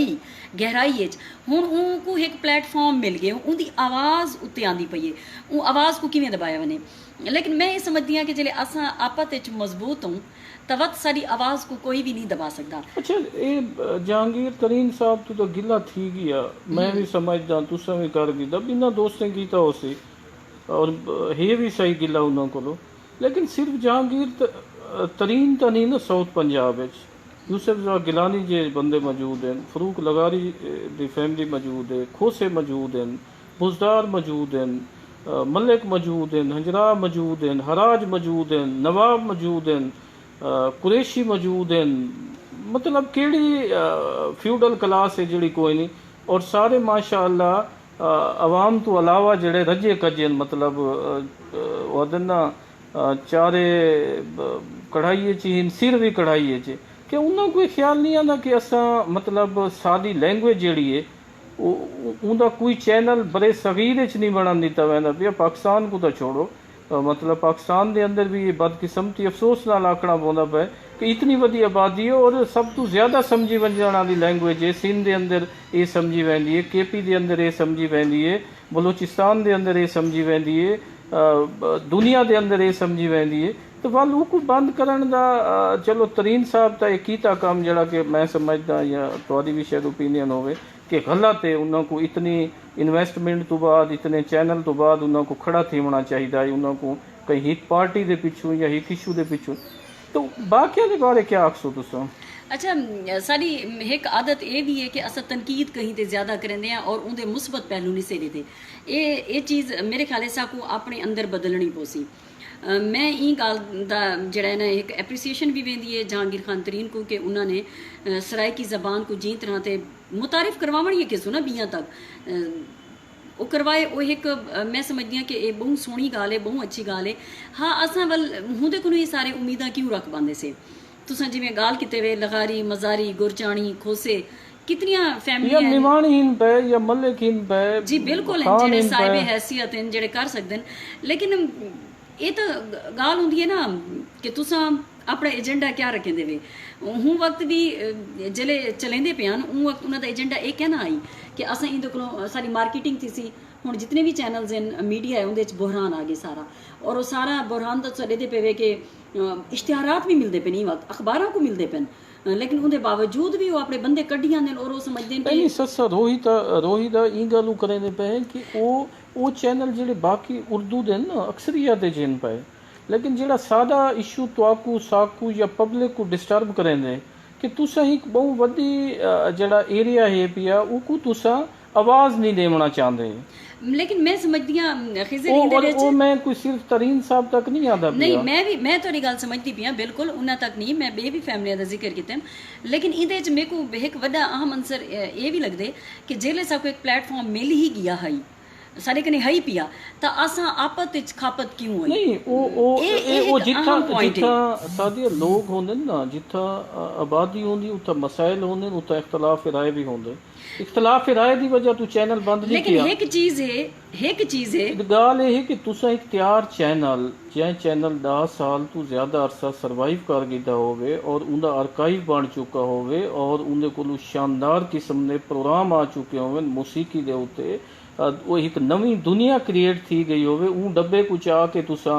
गहराई हुण उनको एक प्लेटफॉर्म मिल गए, उनकी आवाज़ उत्ते आंदी पई है, वो आवाज़ को किवें दबाया वने। लेकिन मैं ये समझती हाँ कि जिले असां आपस मजबूत हूँ तो वक्त साड़ी आवाज़ को कोई भी नहीं दबा सकता। अच्छा, ये जहांगीर तरीन साहब तो गिला थी गया, मैं भी समझदा तुसा भी कर दी बिना दोस्तें कीता उसे और है भी सही गिला उन्होंने को, लेकिन सिर्फ जहांगीर तरीन तो नहीं ना, साउथ पंजाब यूसुफ गिलानी जे बंदे मौजूद हैं, फरूक लगारी दी फैमिली मौजूद है, खोसे मौजूद हैं, बुजदार मौजूद हैं, मलिक मौजूद हैं, हजरा मौजूद हैं, हराज मौजूद हैं, नवाब मौजूद हैं, कुरैशी मौजूद हैं, मतलब केड़ी फ्यूडल क्लास है जड़ी कोई नहीं, और सारे माशाअल्लाह अवाम तो अलावा जड़े रजे कजे मतलब वदना चारे कढ़ाई च सिर भी कढ़ाई च कि उन्होंने कोई ख्याल नहीं आता कि असा मतलब सादी लैंग्वेज जड़ी है उनका कोई चैनल बड़े सगीर च नहीं बना दिता वैंदा पिया। पाकिस्तान को तो छोड़ो, मतलब पाकिस्तान के अंदर भी ये बदकिस्मती अफसोस नाल आखना पौंदा पे कि इतनी वधी आबादी है और सब तो ज़्यादा समझी वंजण वाली लैंग्वेज है। सिंध के अंदर ये समझी वेंदी है, केपी के अंदर ये समझी वेंदी है, बलोचिस्तान के अंदर ये समझी वेंदी है, दुनिया के अंदर ये समझी वेंदी है। तो वल को बंद करन दा चलो तरीन साहब का एक कीता काम जड़ा कि मैं समझदा या तुहाडी भी शायद ओपीनियन होवे कि गलत है, उन्होंने को इतनी इन्वेस्टमेंट तो बाद इतने चैनल तो बाद उन्होंने को खड़ा थी होना चाहिए, उन्होंने को कहीं एक पार्टी के पिछू या एक इशू के पिछू। तो बाकिया के बारे क्या आखसो तुम? अच्छा, साड़ी एक आदत ये भी है कि अस तनकीद कहीं ते ज़्यादा करेंदे हैं और उनके मुस्बत पहलू नहीं सेरे थे। ये चीज़ मेरे ख्याल से को अपने अंदर बदलनी पोसी। मैं ई गल दा जड़ा ना एक एप्रीसीएशन भी वेंदी है जहांगीर खान तरीन को कि उन्होंने सराइकी ज़बान को जी तरह से मुतारिफ करवावनी है किसो ना बियाँ तक वो करवाए। वो एक मैं समझदी हाँ कि ये बहुत सोहनी गाल है, बहुत अच्छी गाल है। हाँ, असां वल हुंदे को ये सारे उम्मीदां क्यों रख पाते से तुसां जिवें गाल किते वे लगारी मजारी गुरचाणी खोसे कितनियां फैमिलियां निवाणीन पे या मलिकीन पे जी बिल्कुल हैं जेड़े साहिबे हैसियत हैं जेड़े कर सकते हैं। लेकिन ये तो गाल होंदी है ना कि तुसां अपना एजेंडा क्या रखें देवे। हूँ वक्त भी जिले चलेंदे पे हूँ वक्त उन्होंने एजेंडा ये कहना आई कि असें इंदे कोलों सारी मार्केटिंग थी सी। हुण जितने भी चैनल्स हैं मीडिया है उनदे च बुहरान आ गए सारा, और वो सारा बुहरान तो चले दे पे कि इश्तिहारात भी मिलते पे नहीं वक्त अखबारों को मिलते पे, लेकिन उनके बावजूद भी वो अपने बंदे कड्ढी आंदे और वो समझते हैं कि ससा रोहित ई गल करेंदे पे कि वो चैनल जेडे बाकी उर्दू दे ना अक्सरियत जिन पे, लेकिन जेड़ा सादा इशू तवाकू साकू या पब्लिक को डिस्टर्ब करेंदे कि तुसा एक बहुत वड्डी जेड़ा एरिया है पिया उको तुसा आवाज़ नहीं देना चाहते। लेकिन मैं समझदी हां खिजर मैं कोई सिर्फ तरीन साहब तक नहीं आता नहीं मैं थोड़ी गल समझदी पई हां बिल्कुल उन्हां तक नहीं, मैं बे भी फैमिली दा जिक्र कीता, लेकिन इहदे च मेरे को एक वड्डा अहम अंसर ये भी लगदे कि जेले साको एक प्लेटफॉर्म मिल ही गया है सारे कने है ही पिया तो असां आपत विच खापत क्यों है नहीं ओ जिथा सादे लोग होंदे ना जिथा आबादी होंदी उथा मसाइल होंदे उथा इख्तलाफ राय भी होंदे। इख्तलाफ राय की वजह तू चैनल बंद नहीं किया। लेकिन एक चीज है गाल ये है कि तुसा एक तैयार चैनल जै चैनल 10 साल तू ज्यादा अरसा सर्वाइव कर गया होवे और उनका आर्काइव बन चुका होवे और उनके कोल शानदार किस्म के प्रोग्राम आ चुके होवे मौसीकी दे उत्ते वो एक नवी दुनिया क्रिएट थी गई होवे उन डब्बे को चाह के तुसा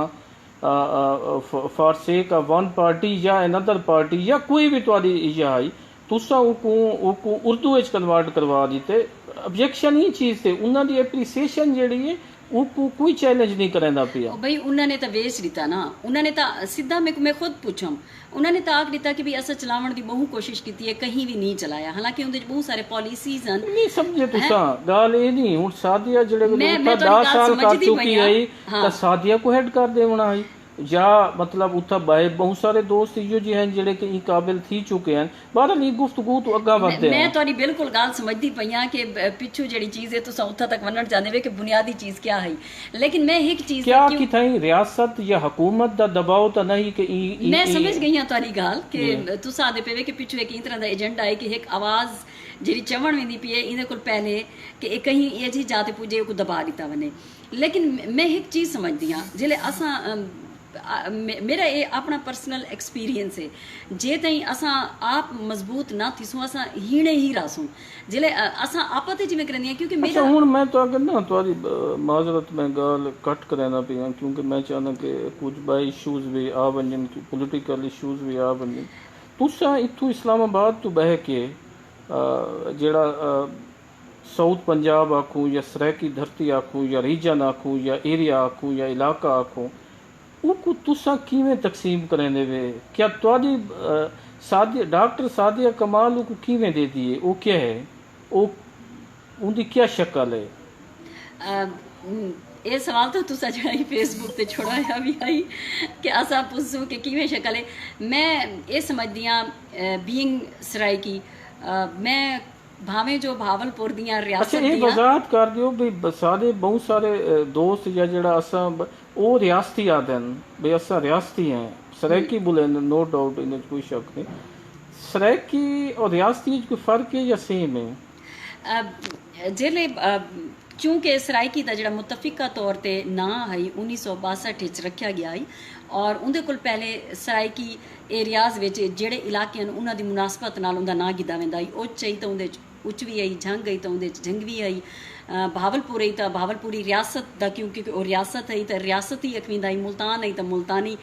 for sake of one party या अनदर पार्टी या कोई भी तुहाडी इजाई तुसा उर्दू कन्वर्ट करवा दीते। ऑब्जेक्शन ही चीज़ थे उन्होंने एप्रीसीएशन जी है ਉਹ ਕੋਈ ਚੈਲੰਜ ਨਹੀਂ ਕਰਦਾ ਪਿਆ। भाई उन्होंने तो वेच दिता ना, उन्होंने तो सीधा मैं खुद पूछा, उन्होंने तो आख दिता कि भी असा चलावन की बहु कोशिश की है, कहीं भी नहीं चलाया, हालांकि उनके बहुत सारे पॉलिसीज हैं। नहीं समझे तुसा गल ये नहीं हुन सादिया जेड़े मैं 10 साल कर समझदी चुकी पई है हाँ। तो सादिया को हेड कर देवना है या मतलब उथा बाए बहुत सारे दोस्त इहो जी हैं जेड़े कि ई काबिल थी चुके हैं। बहरहाल ये गुफ्तगू तो अग्गा बढ़दे हैं। मैं तुहाडी बिल्कुल गल समझदी पई हां कि पिछू जेड़ी चीज है तुसा उत्था तक वन्नण चाहंदे वे कि बुनियादी चीज क्या है, लेकिन मैं एक चीज क्या कि थई रियासत या हुकूमत दा दबाव तो नहीं कि ई मैं समझ गई हां तुहाडी गल कि तुसा आदे पे कि पिछू एक तरह दा एजेंडा है कि एक आवाज जेड़ी चवण वेंदी पई है इहदे कोल पहले कि कहीं ये जी जाते पूजे को दबा दिता वने। लेकिन मैं एक चीज समझदी हां जिले असा मेरा ये अपना पर्सनल एक्सपीरियंस है जे ताईं असां आप मजबूत ना थीसूं असां हीणे ही रासूं जिले असां आपा ते जिवें करंदियां क्योंकि अच्छा मेरा हुन मैं तो अगर ना तुम्हारी माजरत में गाल कट कराना पिया क्योंकि मैं चाहना कि कुछ बाई इशूज भी आ वञन पॉलिटिकल इशूज भी आ वञन। तुसां इत्थू इस्लामाबाद तो बह के जेड़ा साउथ पंजाब आखूं या सराइकी धरती आखूं या रीजन आखूं या एरिया आखूं या इलाका आखूं उनको तुसा किवें तकसीम करेंदे वे? क्या तुहाडी सादिया डॉक्टर सादिया कमाल को किवें दे दिए? वो क्या है, वो उनकी क्या शक्ल है? ये सवाल तो तुसा जड़ा फेसबुक ते छोड़ाया भी आई कि असा पुछूं कि किवें शक्ल है। मैं ये समझदी हां बीइंग सराइकी मैं भावें जो भावलपुर दियां रियासत अच्छा ये वजाहत कर दियो भी सारे बहुत सारे दोस्त या जड़ा असा वो रियासती आदन भाई असा रियासती हैं सराइकी बोले नो डाउट इन कोई शक नहीं। सराइकी और रियासती कोई फर्क है या सेम है? जिले चूंकि सराइकी का जो मुतफिका तौर पर ना है 1962 रखा गया है और उनके कोल पहले सराइकी एरियाज जेड़े इलाके हैं उन्हों की मुनासबत नाल उनका नाम गिदा वेंदा है। उच आई तो उनके उच भी आई, झंग आई तो उनके झंग भी आई, भावलपुर आई तो भावलपुरी रियासत का क्योंकि वो रियासत आई तो रियासत ही अखवींदा आई, मुल्तान आई तो मुल्तानी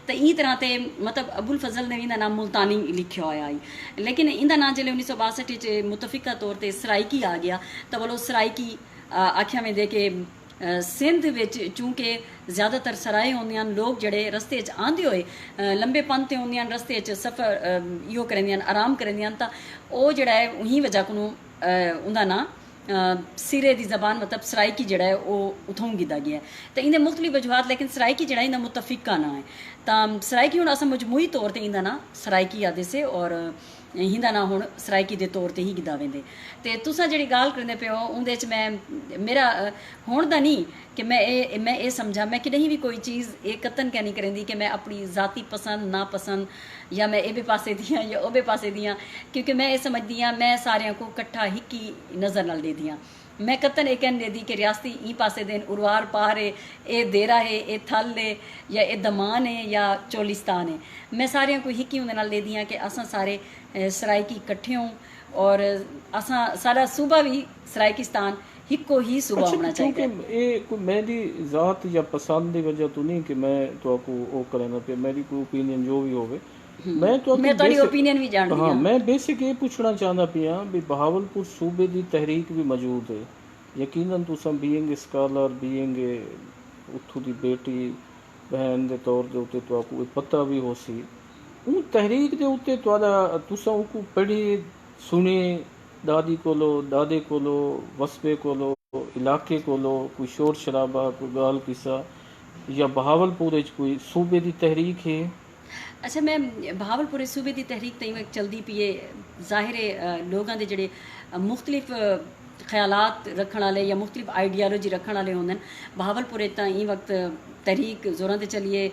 तो ई तरह से मतलब अबुल फजल ने भी नाम मुल्तानी लिखा हुआ है। लेकिन इनका नाम जिले 1962 मुतफिका तौर पर सराइकी आ गया तो बोलो सराइकी आख्या में दे के सिंध विच चूंकि ज़्यादातर सराए होंदियां लोग जड़े रस्ते च आंदे होए लंबे पंथ ते होंदियां रस्ते च सफ़र इहो करंदियां आराम करंदियां तां ओह जड़ा है उही वजह कोनों उंदा नाम सिरे दी जबान मतलब सराइकी जड़ा है वो उथों गिदा गया है तो इन्हें मुख्तलिफ वजूहत लेकिन सराइकी जड़ा इन्हें मुतफिका ना है तो सराइकी हुण असां मजमूई तौर पर इंदा ना सराइकी आदे से और हिंदा ना हुण सराइकी दे तौर ते ही गिदा वेंदे ते तुसां जिहड़ी गाल करदे पे हो उंदे च मैं मेरा हुण दा नहीं कि मैं ये समझा मैं कि नहीं भी कोई चीज़ ये कतन क्या नहीं करेंदी कि मैं अपनी ज़ाती पसंद नापसंद या मैं ए पासे दियाँ या ओबे पासे दियाँ क्योंकि मैं ये समझदी हाँ मैं सारियां को कट्ठा हिकी नज़र नाल दे दियाँ। मैं कतन ये कहने दी कि रियासती ई पासे देन उरवार पार है ये देरा है ये थल है या ये दमान है या चोलिस्तान है मैं सारियां को हिकी उन्हें नाल दे दियाँ कि असां सारे सराइकी इकट्ठे हों और असां सारा सूबा भी सराइकिस्तान हिको ही सूबा होना चाहिए। ये कोई मेरी ज़ात या पसंद की वजह तो नहीं कि मैं तो को वो करना पे मेरी कोई ओपिनियन जो भी होवे मैं तो ओपिनियन भी जानती हाँ मैं बेसिक ये पूछना चाहता पिया भी बहावलपुर सूबे की तहरीक भी मौजूद है यकीनन तुसा बीइंग स्कॉलर बीइंग उत्थों की बेटी बहन के तौर के उत्ते तो आपको पता भी हो सी उन तहरीक के उत्ते तुसा उनको पढ़ी सुनी दादी कोलो दादे कोलो वसबे कोलो इलाके कोलो कोई शोर शराबा कोई गाल किसा या बहावलपुर कोई सूबे की तहरीक है? अच्छा मैं बहावलपुर सूबे की तहरीक तई चलती पी है जाहिर है लोगों के जड़े मुख्तलिफ ख्यालात रखने वाले या मुख्तलिफ आइडियालॉजी रखने वाले होंगे बहावलपुर तां ई वक्त तहरीक जोरों से चलिए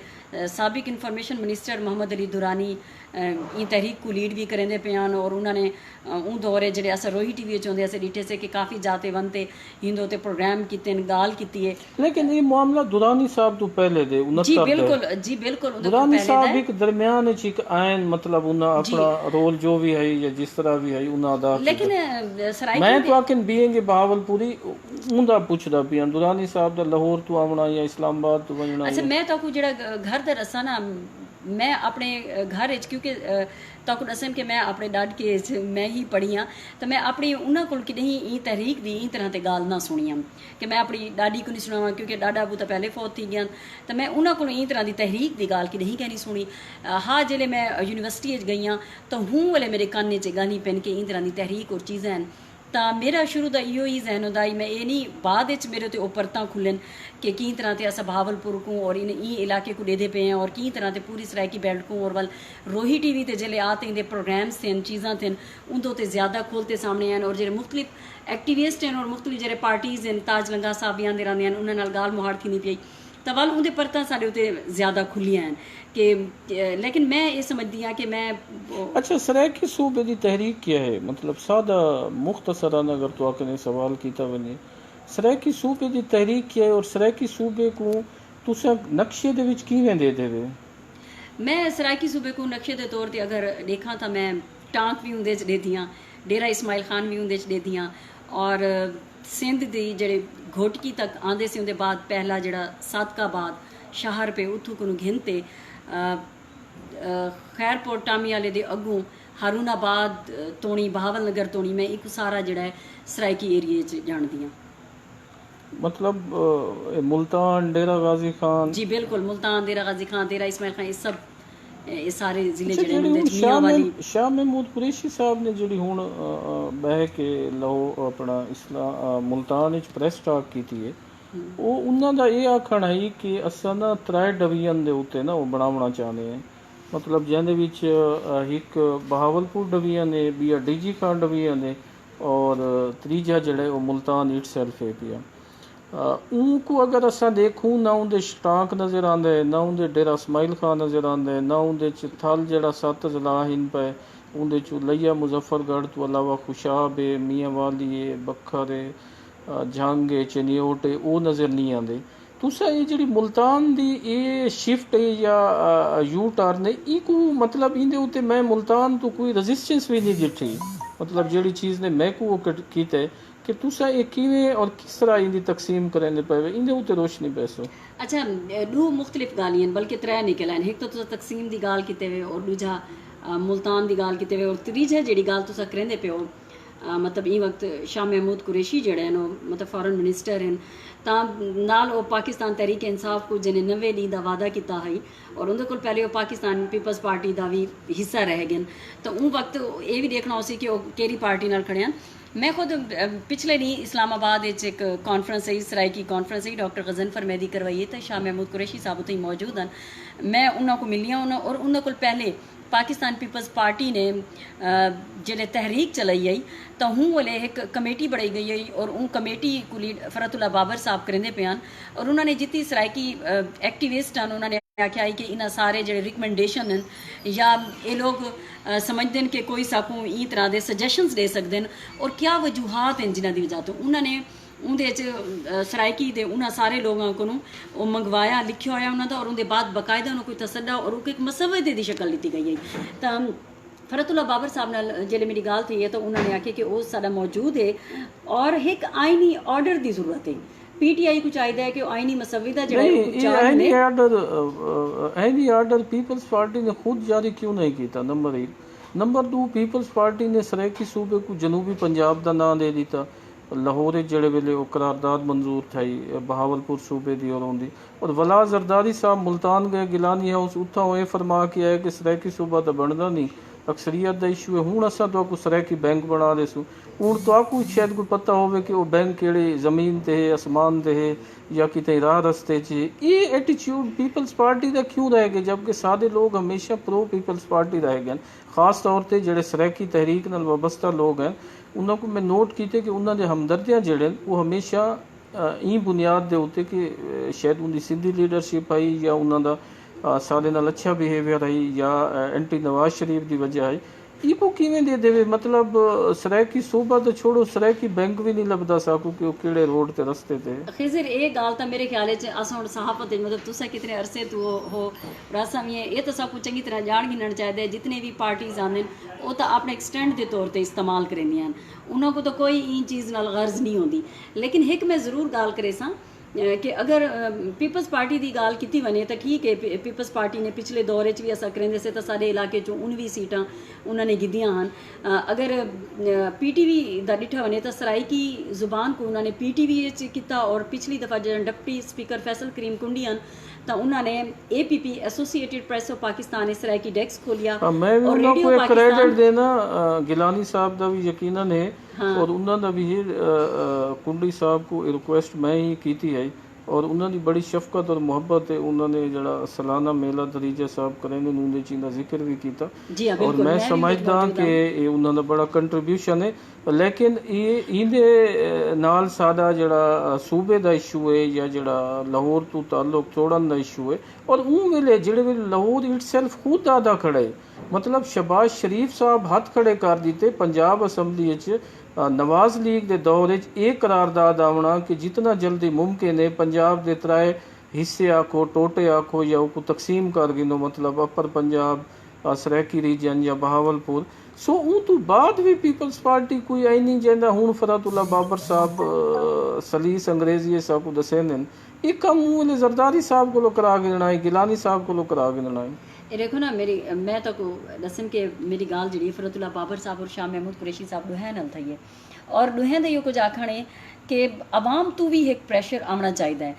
साबिक इंफॉर्मेशन मिनिस्टर मोहम्मद अली दुरानी ई तहरीक को लीड भी करेंदे पियान और उन्होंने उन दौरे जड़े अस रोही टीवी चौंदे अस डिठे से कि काफ़ी जाते वनते हिंदो ते प्रोग्राम किते गाल की है। लेकिन ये मामला दुरानी साहब तो पहले दे जी बिल्कुल दुरानी साहब एक दरमियान एक आयन मतलब उन्हें अपना रोल जो भी है या जिस तरह भी है उन्हें अदा लेकिन मैं तो आखिन बीएंगे बहावलपुरी उनका पुछदा पिया दुरानी साहब दा लाहौर तो आवना या इस्लामाबाद तो वजना। अच्छा मैं तो जड़ा घर दा रस्सा ना मैं अपने घर विच क्योंकि तक दसन कि मैं अपने डाडके च मैं ही पढ़ी हाँ, तो मैं अपनी उन्होंने को कहीं ई तहरीक दी ई तरह ते गाल ना सुनी हम कि मैं अपनी डाडी को नहीं सुनावा क्योंकि डाडा अबू तो पहले फौत थी गया, तो मैं उन्होंने को ई तरह की तहरीक की गाल कि नहीं सुनी। हाँ जिले मैं यूनिवर्सिटी गई हाँ तो हूँ वाले मेरे काने च गाली पेन के ई तरह की तहरीक और चीज़ें हैं, तो मेरा शुरू का इो ही जहन होता मैं ये नहीं बाद मेरे तो परतां खुलन कि की तरह से अस बहावलपुर को और इन ई इलाके को देते पे हैं और की तरह से पूरी सराइकी बेल्ट को और वाल रोही टीवी ते जिले आते इंदे प्रोग्राम्स थे चीज़ां थे उनको तो ज़्यादा खोलते सामने हैं और जो मुख्तलिफ एक्टिविस्ट हैं और मुख्तलिफ जो पार्टीज़ हैं ताज लंगा साहब भी आते रहते हैं उन्होंने गाल मुहाड़ थी पई तो वाल उनके परतां साढ़े उत्ते ज़्यादा खुलियां हैं कि लेकिन मैं ये समझती हाँ कि मैं अच्छा सराइकी सूबे की तहरीक क्या है, मतलब सादा मुख्तसरान अगर तो आके सवाल किया वने सराइकी सूबे की तहरीक क्या है और सराइकी सूबे को तुसा नक्शे दे विच किवें दे देवे? मैं सराइकी सूबे को नक्शे के तौर पर अगर देखा तो मैं टांक भी उन्दे च देती हाँ, डेरा इस्माइल खान भी उन्दे च देती हाँ और सिंध की जेड़े घोटकी तक आंदे से उनके बाद पहला जड़ा सादकाबाद शहर पे उथू को घिनते खैरपुर टामी वाले दे अगों हारूनाबाद तोणी बहावल नगर तोणी मैं एक सारा जड़ा है सराइकी एरिए च जानती हाँ। मतलब मुल्तान डेरा गाजी खान? जी बिल्कुल, मुल्तान डेरा गाजी खान डेरा इस्माइल खान ये सब ये सारे जिले अच्छा, जड़े होंदे मियां वाली शाह महमूद कुरैशी साहब ने जी हुण बह के लो अपना इस्लाम मुल्तान विच प्रेस टॉक की है वो उन्हों का ये आखना है कि असा ना 3 डिवीजन के उत्ते ना वो बनावना चाहते हैं, मतलब जिंदे विच एक बहावलपुर डिवीजन है, बीआ डीजी खान डिवीजन है और तीजा जड़ा वो मुल्तान इट सेल्फ है पिया। उनको अगर असा देखूँ ना उनके स्टाक नज़र आंदा है, ना उनके डेरा इस्माइल खान नज़र आंदा है, ना उनके थल जड़ा 7 ज़िला हिन पे उनके चू लिया मुजफ्फरगढ़ तो अलावा खुशाब है, मियाँ वाली है, बखर है, जंग है, चनियोट है, वो नज़र नहीं आते। तुसा ये जी मुल्तान दी ये शिफ्ट है या यू टर्न है इको मतलब इंदे उत्ते मैं मुल्तान तो कोई रजिस्टेंस भी नहीं दिठी, मतलब जी चीज़ ने मैं को कीता है कि तुसा ये किवें और किस तरह इंदी तकसीम करेंगे पे इंदे उत्ते रोशनी पैसो। अच्छा दो मुख्तलिफ गालियां बल्कि 3 निकल आन, एक तो तुसा तकसीम की गाल किते हुए और दूजा मुल्तान की गाल किते हुए और तीजा जी गाल तुसा करेंदे पे हो मतलब ई वक्त शाह महमूद कुरैशी जड़े हैं मतलब फॉरेन मिनिस्टर हैं नाल वो पाकिस्तान तहरीक इंसाफ को जिन्हें 90 ॾींहं का वादा किया है और उनके को पहले वो पाकिस्तान पीपल्स पार्टी का भी हिस्सा रह गए तो उन वक्त ये भी देखना उसी कि वो केरी पार्टी नाल खड़े हैं। मैं खुद पिछले दी इस्लामाबाद एक कॉन्फ्रेंस है सराइकी कॉन्फ्रेंस है डॉक्टर गजनफर मैदी करवाई है तो शाह महमूद कुरैशी साहब उत्थे मौजूद हैं, मैं उन्होंने मिली हाँ और उन्होंने पहले पाकिस्तान पीपल्स पार्टी ने जिले तहरीक चलाई आई तो हूँ वाले एक कमेटी बनाई गई है और उन कमेटी को लीड फरतुल्ला बाबर साहब करेंदे पे हैं और उन्होंने जितनी सराइकी एक्टिविस्ट हैं उन्होंने आख्या कि इन्हें सारे जो रिकमेंडेशन हैं या ये लोग समझते हैं कि कोई साकू ई तरह के सजैशनस दे सकते हैं और क्या वजूहत हैं जिन्हों की वजह तो उन्होंने उनके सराइकी दे उन्होंने सारे लोगों को मंगवाया लिखा होया उन्होंने और उनके बाद बाकायदा उन्होंने कोई तसदा और एक मसवदे की शक्ल दी गई है तो फरतुल्ला बाबर साहब नाल जिले मेरी गाल थी है तो उन्होंने आखे कि वो सारा मौजूद है और एक आईनी ऑर्डर की जरूरत है। पीटीआई को चाहिए कि आईनी मसविदा जो आईनी ऑर्डर पीपल्स पार्टी ने खुद जारी क्यों नहीं किया? नंबर 1। नंबर 2 पीपल्स पार्टी ने सराइकी सूबे को जनूबी पंजाब का नाम दे दिता, लाहौर जड़े वेले वो करारदाद मंजूर थी बहावलपुर सूबे की और उनकी और वला जरदारी साहब मुल्तान गए गिलानी हाउस उतना वो फरमा के आए कि सराइकी सूबा तो बनता नहीं अक्सरियत का इशू है, हूँ असा तो सराइकी बैंक बना देसूँ हूँ तो आपको शायद को पता हो कि वो बैंक केड़े जमीन ते है आसमान ते है या कितने राह रस्ते च ये एटीट्यूड पीपल्स पार्टी का क्यों रह गए जबकि सारे लोग हमेशा प्रो पीपल्स पार्टी रह गए, खास तौर पर जोड़े सराइकी तहरीक नाल वाबस्ता लोग हैं उन्होंने को मैं नोट किए कि उन्होंने हमदर्दियाँ जड़े वो हमेशा ई बुनियाद के उत्ते कि शायद उनकी सिंधी लीडरशिप आई या उन्होंने सारे नाल अच्छा बिहेवियर आई या एंटी नवाज शरीफ की वजह आई इको किवें दे देवे, मतलब सराइकी सूबा तो छोड़ो सराइकी बैंक भी नहीं लभदा साकू कि वो केड़े रोड ते रस्ते ते। खिजर ये गाल तो मेरे ख्याल च अस हुण सहाफत मतलब तुसा कितने अरसे तो हो रासा में ये तो सबको चंगी तरह जान गिनना चाहिए जितने भी पार्टीज आंदे वो तो अपने एक्सटेंड के तौर पर इस्तेमाल करेंदियां उन्होंने को तो कोई ई चीज़ नाल गर्ज नहीं होंदी। लेकिन एक मैं ज़रूर गाल करे सा कि अगर पीपल्स पार्टी की गाल की वने तो ठीक है, पीपल्स पार्टी ने पिछले दौरे च भी अस करेंदे से तो साढ़े इलाके चों 19 सीटां उन्होंने गिद्दियां हैं। अगर PTV का डिठा वने तो सराइकी जुबान को उन्होंने PTV किया, और पिछली दफ़ा जो डिप्टी स्पीकर फैसल करीम कुंडी हैं तो उन्होंने APP associated press of Pakistan ने सराइकी डेस्क खोलिया। मैं भी और उन्होंने रेडियो को क्रेडिट पाकिस्तान देना, गिलानी साहब का भी यकीनन है, और उन्होंने भी कुंडी साहब को रिक्वेस्ट मैं ही की थी है, और उन्होंने बड़ी शफकत और मुहब्बत है, उन्होंने जड़ा सालाना मेला दरीजा साहब करेंगे उन्होंने चीज़ का जिक्र भी किया, जी हाँ, और बिल्कुल, मैं भी समझदा मौजूद कि ये उन्होंने बड़ा कंट्रीब्यूशन है। लेकिन ये इंदे नाल सादा जड़ा सूबे का इशू है या जड़ा लाहौर तो ताल्लुक तोड़न का इशू है, और उन वेले जेड़े वेले लाहौर इट सेल्फ खुद आदा खड़े, मतलब शहबाज शरीफ साहब हथ खड़े कर दिते पंजाब असैम्बली च नवाज लीग के दौर एक करारदाद आवना कि जितना जल्दी मुमकिन है पंजाब के त्राए हिस्से आखो, टोटे आखो, या उसको तकसीम कर गिनो, मतलब अपर पंजाब, सराइकी रीजन या बहावलपुर। सो उन तो बाद भी पीपल्स पार्टी कोई आई नहीं जैसा हूँ फरातुल्ला बाबर साहब सलीस अंग्रेजी साहब को दसे ने एक कम वाले जरदारी साहब को करा के देना है, गिलानी साहब को करा के देना है। ये देखो ना, मेरी मैं तो को दसन के मेरी गाल जी फरतुल्ला बाबर साहब और शाह महमूद कुरैशी साहब दुहें नाल थी है, और दुहें दे कुछ आखण है कि आवाम तो भी एक प्रैशर आना चाहिए है,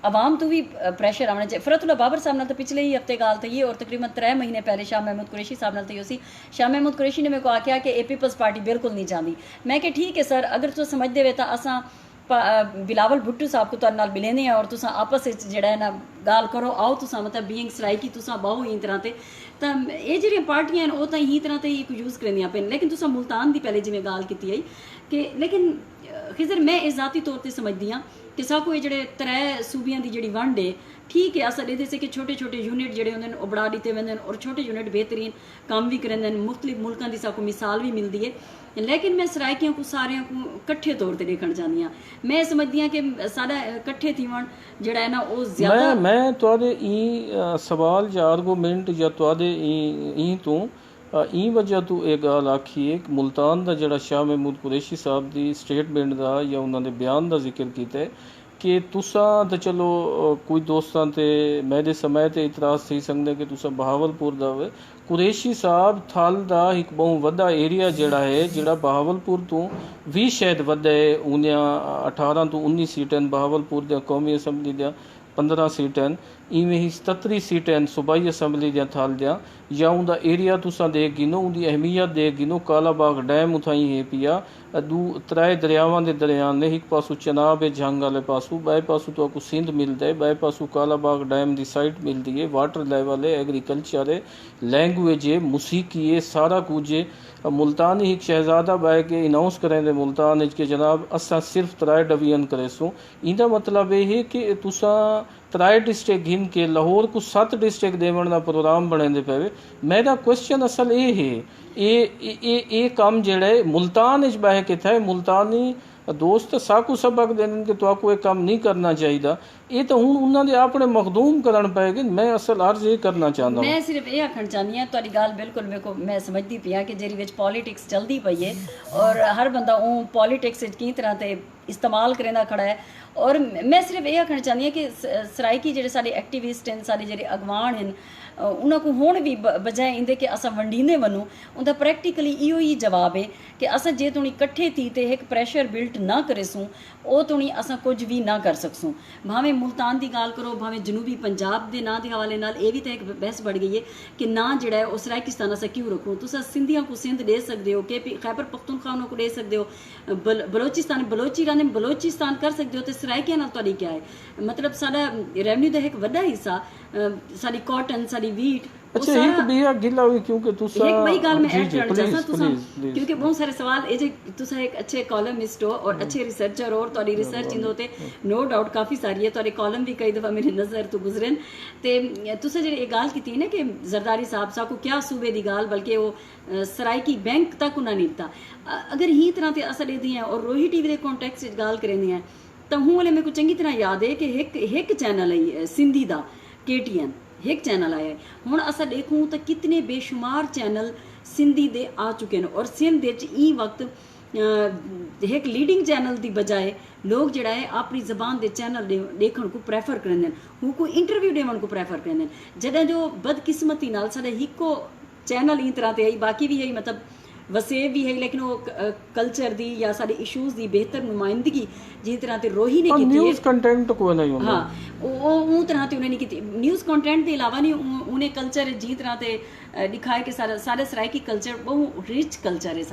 आवाम तो भी प्रैशर आना चाहिए। फरतुल्ला बाबर साहब नाल तो पिछले ही हफ्ते गाल थी है, और तकरीबन 3 महीने पहले शाह महमूद कुरैशी साहब नाल थी उसी। शाह महमूद कुरैशी ने मेरे को आख्या कि ए पीपल्स पार्टी बिल्कुल नहीं चाहती। मैं कि ठीक है सर, अगर तुम समझते हो तो असा बिलावल भुट्टू साहब को तुहाडे नाल मिलेने हैं, और तुसा आपस में जड़ा है ना गाल करो, आओ तुसा मतलब बीइंग सराइकी तुसा बाहो ही तरह ते तो ये जी पार्टियां वो तो ही तरह ते ही यूज़ करेंदियां पे। लेकिन तुसा मुल्तान की पहले जिमें गाल की आई कि लेकिन खिजर मैं इस जाती तौर पर समझदी हाँ कि साकू ये जड़े 3 सूबियां की जी वंड है, ठीक है अस ये से कि छोटे छोटे यूनिट जोड़े होंगे वो बढ़ा दिते वेंदे, और छोटे यूनिट बेहतरीन काम भी करेंदे, मुख्तलिफ मुल्कों की साकू मिसाल भी मिलती है। लेकिन मैं सराइकियों को सारे को कट्ठे तौर पर देखना चाहती हाँ। मैं समझदी हाँ कि सारा कट्ठे थीवन जड़ा है ना वो ज्यादा मैं तुहाडे ई सवाल या आर्गूमेंट या तुहाडे ई तो ई वजह तो ये गाल आखी है कि मुल्तान का जड़ा शाह महमूद कुरैशी साहब की स्टेटमेंट का या उन्होंने बयान का जिक्र किया है कि तुसा तो चलो कोई दोस्तां ते मेरे समय ते इतराज़ थी सकते कि तुसा बहावलपुर दा कुरैशी साहब थल का एक बहुत वड्डा एरिया जड़ा है जड़ा बहावलपुर तो भी शायद वड्डा है, उन्हें 18 तो 19 सीटें बहावलपुर दियां कौमी असैम्बली दियां 15 सीटें, इवें ही 77 सीटें सूबाई असैम्बली दियां थाल दियां, या उनका एरिया तुसा देख गिनो, उनकी अहमियत देख गिनो। कालाबाग डैम उथाई है पिया, 3 दरियावां दे दरियान ने, एक पासू चनाब है जंग वाले पासू, बाए पासू तो आपको सिंध मिलता है, बाए पासू कालाबाग डैम की साइट मिलती है, वाटर लेवल है, एग्रीकल्चर है, लैंग्वेज है, मूसीकी है, सारा कुछ है। मुल्तान ही एक शहजादा बाय के अनाउंस करें मुल्तान के जनाब असा सिर्फ 3 डिवीजन करे सो, इनका मतलब ये है कि तुसा 3 डिस्ट्रिक्ट गिन के लाहौर को 7 डिस्ट्रिक्ट देवन का प्रोग्राम बने पे। मेरा क्वेश्चन असल ये है ये काम जड़े मुल्तान च बह के था, मुल्तानी दोस्त साकू सबक देने कि तो एक काम नहीं करना चाहिए, ये तो हूँ उन्होंने अपने मखदूम करन पैगे। मैं असल अर्ज ये करना चाहता हूँ, मैं सिर्फ ये आखना चाहती हाँ तुहाडी गल बिल्कुल मेरे को मैं समझती पी हाँ कि जेरी विच पॉलिटिक्स चलती पई है, और हर बंदा वो पॉलिटिक्स की तरह से इस्तेमाल करेंदा खड़ा है। और मैं सिर्फ ये आखना चाहती हाँ कि सराइकी जेडे साडे एक्टिविस्ट हैं, साडे जेडे अगवान हैं, उन्होंने हुण भी बजाय इंदे कि असां वंडींदे वनूं, उनका प्रैक्टिकली इहो ही जवाब है कि असां जे तुणी कट्ठे थी ते एक प्रेशर बिल्ट ना करेसूं, ओ तुणी असां कुछ भी ना कर सकसूं। भावें मुल्तान की गाल करो, भावें जनूबी पंजाब के नाँ के हवाले नाल ये भी तो एक बहस बढ़ गई है कि ना जड़ा है उस सराइकिस्तान असां क्यों रखूँ। तुसां सिंधियां को सिंध दे सकते हो, के खैबर पख्तूनख्वा को दे सकते हो, बलोचिस्तान बलोची राने बलोचिस्तान कर सकते हो, तो सराइकियां नाल तुहाडी क्या है मतलब। साडा रेवन्यू का एक वड्डा हिस्सा साडी कॉटन साडी वीट अच्छा एक बिया गिला हुई क्योंकि तुसा एक वही गाल मैं ऐड करना चाहता तुसा प्लीज क्योंकि बहुत सारे सवाल ए जे तुसा एक अच्छे कॉलमिस्ट हो और अच्छे रिसर्चर हो, और तुहाडी रिसर्च इंदे ते नो डाउट काफ़ी सारी है, तुहाडे कॉलम भी कई दफ़ा मेरी नज़र तो गुजरन। ते तुसा जेह्ड़ी एह् गाल कीती ना कि जरदारी साहब साकू क्या सूबे दी गाल बल्कि वो सराइकी बैंक तक उन्हें नहीं दिता। अगर ही तरह से अस लेदी हैं और रोही टीवी के कॉन्टेक्स्ट च गाल करेंदी हैं तो हूँ वाले मेरे को चंगी तरह याद है कि एक चैनल है सिंधी का KTN एक चैनल आया है। हुण असां देखूँ तो कितने बेशुमार चैनल सिंधी दे आ चुके हैं, और सिंध ई वक्त एक लीडिंग चैनल की बजाय लोग जड़ा है अपनी जबान के चैनल देखने को प्रैफर करेंगे, वो कोई इंटरव्यू देवन को प्रैफर करेंगे। जॾहिं जो बदकिस्मती नाल साडे हिको चैनल ई तरह ते आई, बाकी भी है मतलब वसेब भी है, लेकिन वो कल्चर दी या साडे इशूज़ दी बेहतर नुमाइंदगी जिस तरह ते रोही ने की न्यूज़ कंटेंट कोई नहीं होंदा। हाँ वो तरह ते उन्हें नहीं की न्यूज़ कंटेंट के अलावा नहीं उन्हें कल्चर जिस तरह ते दिखाए कि सारा सारे सराइकी कल्चर बहुत रिच कल्चर है।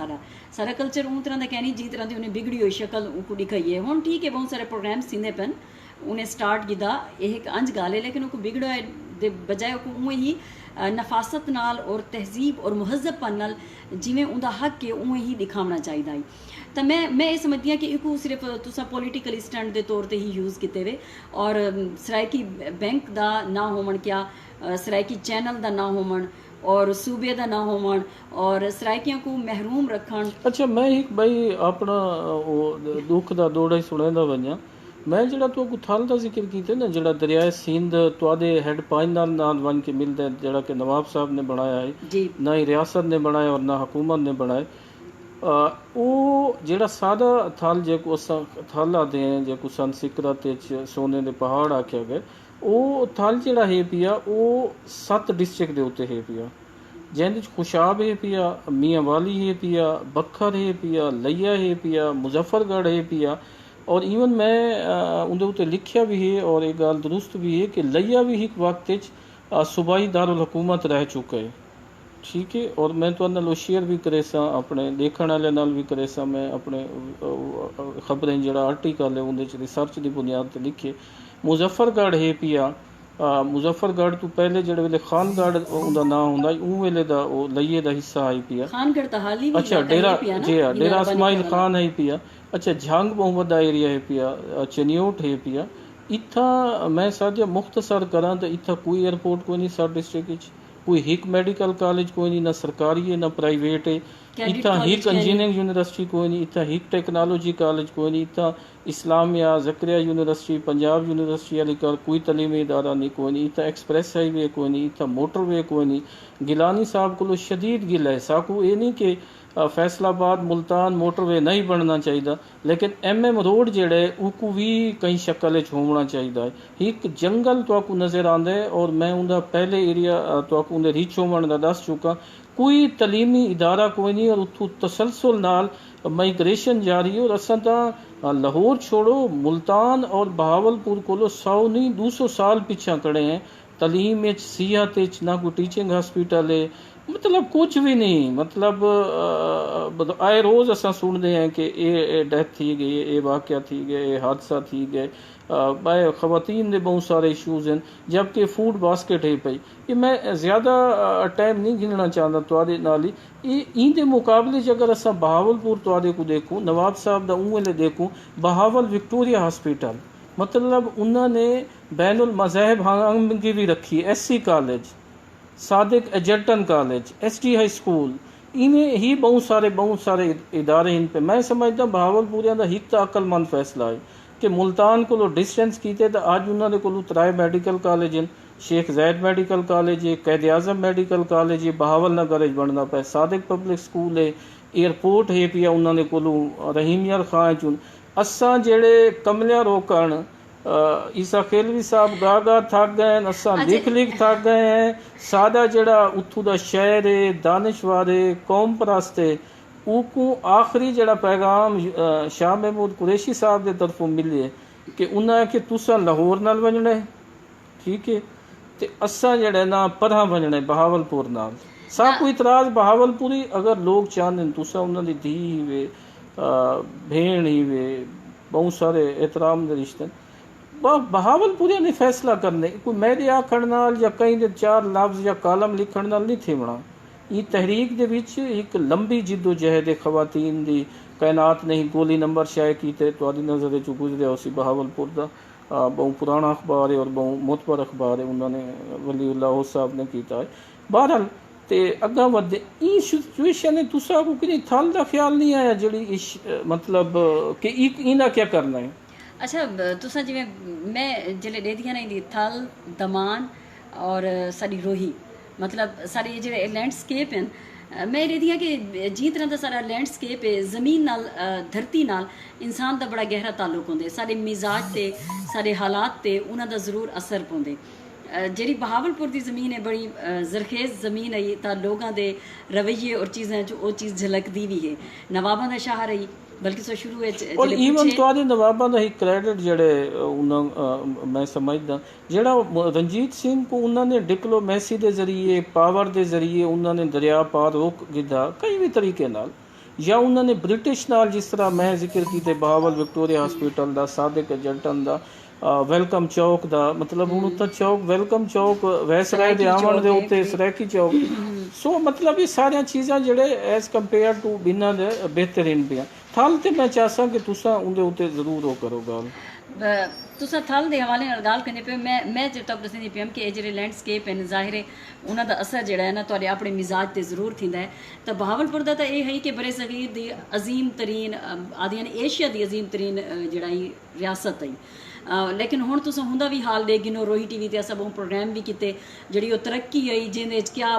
सारा कल्चर उस तरह का कहनी जिस तरह की उन्हें बिगड़ी हुई शक्ल उनको दिखाई है। हुण ठीक है बहुत सारे प्रोग्राम सींदे पैन उन्हें स्टार्ट किया एक अंज गल है, लेकिन उनको बिगड़ा दे बजाय उवें ही नफासत नाल और तहजीब और मुहज़्ज़बपन नाल जिवें उनका हक है उवें ही दिखावना चाहिए है। तो मैं ये समझती हाँ कि इको सिर्फ तुसा पॉलिटिकल स्टैंड के तौर पर ही यूज़ किए वे और सराइकी बैंक का ना होवन, क्या सराइकी चैनल का ना होवन और सूबे का ना होवन और सराइकियां को महरूम रखन। अच्छा मैं एक भाई अपना दुख का दौड़ा ही सुनेंदा वञा। मैं जड़ा तो थल का जिक्र किया ना, जड़ा दरियाए सिंध तुआदे हैड पाइन नाल वन के मिलता है, जड़ा कि नवाब साहब ने बनाया है, ना ही रियासत ने बनाया और ना हुकूमत ने बनाया। वो जड़ा सादा थल जो थल आते हैं जो संस्कृत सोने के पहाड़ आख्या गए, वो थल जड़ा है पिया वो 7 डिस्ट्रिक्ट के उत्ते है पिया, जिंद खुशाब है पिया, मियाँ वाली है पिया, बखर है पिया, लैया है पिया, मुजफ्फरगढ़ है पिया। और ईवन मैं उनके उत्ते लिखिया भी है और एक गल दुरुस्त भी है कि लैया भी एक वक्त सूबाई दारुल हुकूमत रह चुका है, ठीक है। और मैं तो नाल शेयर भी करे सा अपने देखने वाले नाल भी करे सा, मैं अपने खबरें जड़ा आर्टिकल है उनके रिसर्च की बुनियाद पर लिखे। मुजफ्फरगढ़ है पिया, मुजफ्फरगढ़ तो पहले जड़े वेले खानगढ़ उनका नाम होंदा उस वेले दा वो लइये दा हिस्सा आई पिया। खानगढ़ तो हाल ही अच्छा डेरा जी हाँ डेरा इस्माइल खान है पिया। अच्छा झांग मोहम्मद दा एरिया है पिया, चनियोट है पिया। इत्था मैं सादिया मुख्तसर करा तो इत्था कोई एयरपोर्ट कोई नहीं सब डिस्ट्रिक्ट, कोई हिक मेडिकल कॉलेज कोई नहीं, ना सरकारी है ना प्राइवेट है। इत्था हिक इंजीनियरिंग यूनिवर्सिटी कोई नहीं, इत्था हिक टेक्नोलॉजी कॉलेज कोई नहीं, इत्था इस्लामिया ज़करिया यूनिवर्सिटी पंजाब यूनिवर्सिटी वाली कोई तलीमी इदारा नहीं कोई नहीं, इत्था एक्सप्रेस हाईवे कोई नहीं, इत्था मोटरवे कोई नहीं। गिलानी साहब को शदीद गिल है, साकू ये नहीं कि फैसलाबाद मुल्तान मोटरवे नहीं बनना चाहिए, लेकिन MM रोड जेड़े उको भी कई शक्ल होना चाहिए है। एक जंगल तो नज़र आंदा है और मैं उनका पहले एरिया तो उन्हें रीच होवन का दस चुका, कोई तलीमी इदारा कोई नहीं और उतों तसलसल नाल माइग्रेशन जारी है। और असा तो लाहौर छोड़ो मुल्तान और बहावलपुर को 100 नहीं 200 साल पिछा खड़े हैं तलीम सियाहत ना कोई टीचिंग हॉस्पिटल है, मतलब कुछ भी नहीं। मतलब आए रोज़ असा सुनते हैं कि ये डेथ थी गई, ये वाक़या थी गए, ये हादसा थी गए, बाय ख़वातीन के बहुत सारे इशूज़ हैं, जबकि फूड बास्केट है पई। ये मैं ज़्यादा टाइम नहीं गिनना चाहता तुआदे नाल ही। ये इंदे मुकाबले अगर असा बहावलपुर तुआदे को देखूँ, नवाब साहब का उन वेले देखूँ, बहावल विक्टोरिया हॉस्पिटल, मतलब उन्होंने बैनुल मज़ाहिब हांगी भी रखी, SC college, Sadiq Egerton college, SD high school, इन्हें ही बहुत सारे इदारे इन पे। मैं समझता बहावलपुरिया का एक तो अक्लमंद फैसला है कि मुल्तान को डिस्टेंस किए तो अज उन्होंने को 3 मेडिकल कॉलेज हैं, शेख जैद मेडिकल कॉलेज है, कैद आजम मेडिकल कॉलेज है, बहावल नगर बनना पे, सादिक पब्लिक स्कूल है, एयरपोर्ट है पिया उन्होंने को, रहीमियार खां चुन। असा जेड़े कमलिया रोकन ईसा खेलवी साहब गा थक गए, असा लिख थक गए हैं। सादा जड़ा उथू का शहर है, दानिशवार है, कौम परस्त है, उको आखिरी जड़ा पैगाम शाह महमूद कुरैशी साहब के तरफों मिले कि उन्हें कि तुसा लाहौर नाल वजना है, ठीक है, तो असा जड़ा ना परा वजना है बहावलपुर नाल। सब कोई इतराज बहावलपुरी अगर लोग चाहते तुसा उन्होंने धी वे भेण ही वे बहुत सारे एहतराम के रिश्ते, बहावलपुरिया ने फैसला करने कोई मेरे आखण नाल या कई दे 4 लफ्ज़ या कालम लिखण नाल नहीं थेवना। ये तहरीक दे विच एक लंबी जिद्दोजहद है खवातीन दी। कायनात नहीं गोली नंबर शाये कीते तुहाडी नज़र चो गुजरिया उसी बहावलपुर दा बहुत पुराना अखबार है और बहुत मोतबर अखबार है, उन्होंने वलीउल्लाह साहब ने कीता है। बहरहाल ते अग्गा वधे ई सिचुएशन है, तुसा को कि थल दा ख्याल नहीं आया जड़ी मतलब कि इना क्या करना है। अच्छा तुसा जिवें मैं जिले देदियां ना इंदी थल दमान और साडी रोही, मतलब सारी जेडे लैंडस्केप हैं मैं ये दी कि जिस तरह का सारा लैंडस्केप है जमीन नाल धरती नाल इंसान का बड़ा गहरा ताल्लुक होंदे सारे मिजाज ते सारे हालात ते उन्हां दा ज़रूर असर पौंदे ਜਿਹੜੀ बहावलपुर की ज़मीन है बड़ी जरखेज़ ज़मीन है तो लोगों के रवैये और चीज़ें जो वो चीज़ झलकती भी है नवाबों का शहर है बल्कि सो शुरू ਔਰ ਈਵਨ ਤੁਹਾਡੇ ਨਵਾਬਾਂ ਦਾ ਹੀ ਕ੍ਰੈਡਿਟ ਜਿਹੜੇ ਉਹਨਾਂ ਮੈਂ ਸਮਝਦਾ ਜਿਹੜਾ ਰਣਜੀਤ ਸਿੰਘ ਕੋ ਉਹਨਾਂ ਨੇ ਡਿਪਲੋਮੈਸੀ ਦੇ ਜ਼ਰੀਏ ਪਾਵਰ ਦੇ ਜ਼ਰੀਏ ਉਹਨਾਂ ਨੇ ਦਰਿਆ ਪਾਰ ਰੋਕ ਦਿੱਤਾ ਕਈ ਵੀ ਤਰੀਕੇ ਨਾਲ ਜਾਂ ਉਹਨਾਂ ਨੇ ਬ੍ਰਿਟਿਸ਼ ਨਾਲ ਜਿਸ ਤਰ੍ਹਾਂ ਮੈਂ ਜ਼ਿਕਰ ਕੀਤੇ ਬਹਾਵਲ ਵਿਕਟੋਰੀਆ ਹਸਪੀਟਲ ਦਾ ਸਾਦਿਕ ਜਲਟਨ ਦਾ ਵੈਲਕਮ ਚੌਕ ਦਾ ਮਤਲਬ ਹੁਣ ਤਾਂ ਚੌਕ ਵੈਲਕਮ ਚੌਕ ਵੈਸਰਾਏ ਦੇ ਆਵਣ ਦੇ ਉੱਤੇ ਸਰੈਕੀ ਚੌਕ ਸੋ ਮਤਲਬ ਇਹ ਸਾਰੀਆਂ ਚੀਜ਼ਾਂ ਜਿਹੜੇ ਐਜ਼ ਕੰਪੇਅਰ ਟੂ ਬਿਨਾਂ ਦੇ ਬਿਹਤਰੀਨ ਪਿਆ ਥਲ ਤੇ ਮੈਂ ਚਾਹਾਂ ਕਿ ਤੁਸੀਂ ਉਹਦੇ ਉੱਤੇ ਜ਼ਰੂਰ ਉਹ ਕਰੋ ਗੱਲ तुसा थल के हवाले गाल करने पे मैं जो तक दसनी पी कि जो लैंडस्केप है ज़ाहिर है उन्होंने असर जोड़ा है ना तो अपने मिजाज से जरूर थींदा है तो बहावलपुर का तो यह है कि बरे सगीर की अजीम तरीन आदि एशिया की अजीम तरीन जड़ा रियासत है लेकिन हुण तुसां हुंदा भी हाल दे गिनो रोही टीवी ते असां बहुत प्रोग्राम भी किते जिहड़ी ओह तरक्की आई जिहदे च क्या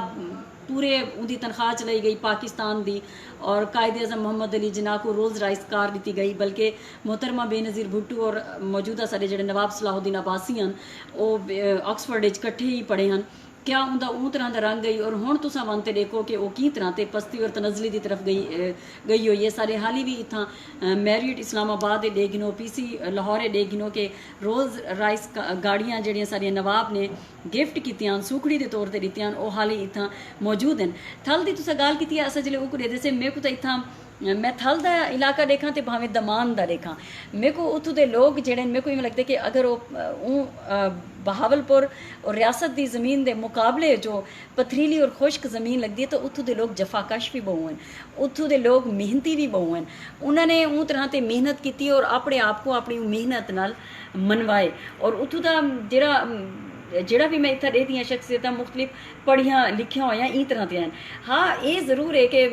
पूरे उनकी तनख्वाह चलाई गई पाकिस्तान दी और कायदे अज़म मोहम्मद अली जिन्ना को रोज़ राइस कार दी गई बल्कि मोहतरमा बेनज़ीर भुट्टो और मौजूदा सारे जिहड़े नवाब सलाहुद्दीन अब्बासी हैं वो ऑक्सफर्ड कट्ठे ही पढ़े हैं क्या उनका ऊ तरह का रंग गई और हुण तुसां वन ते देखो कि वो की तरह ते पस्ती और तनज़ली की तरफ गई हुई है सारे हाल ही भी इत्थां मैरिट इस्लामाबाद दे गिनो PC लाहौर दे गिनो कि रोज़ राइस गाड़ियाँ जड़ियाँ सारियां नवाब ने गिफ्ट कीतियां सूखड़ी के तौर पर दित्तियां वो हाल ही इत्थां मौजूद हैं थल की तुसां गाल की अस जिसले उकड़े दे से मेरे को तो इत्थां मैं थल का इलाका देखा तो भावें दमान का देखा मेरे को उतों के लोग जेड़े मेरे को इवें लगता कि अगर वो बहावलपुर और रियासत की ज़मीन के मुकाबले जो पथरीली और खुश्क ज़मीन लगती है तो उतों के लोग जफाकश भी बहु हैं उतों के लोग मेहनती भी बहु हैं उन्होंने ऊ तरह से मेहनत की और अपने आप को अपनी मेहनत नाल मनवाए और उतों का ਜਿਹੜਾ भी मैं इतना देती शख्सियत मुख्तलिफ पढ़िया लिखिया हुई ई तरह से हैं हाँ ये ज़रूर है कि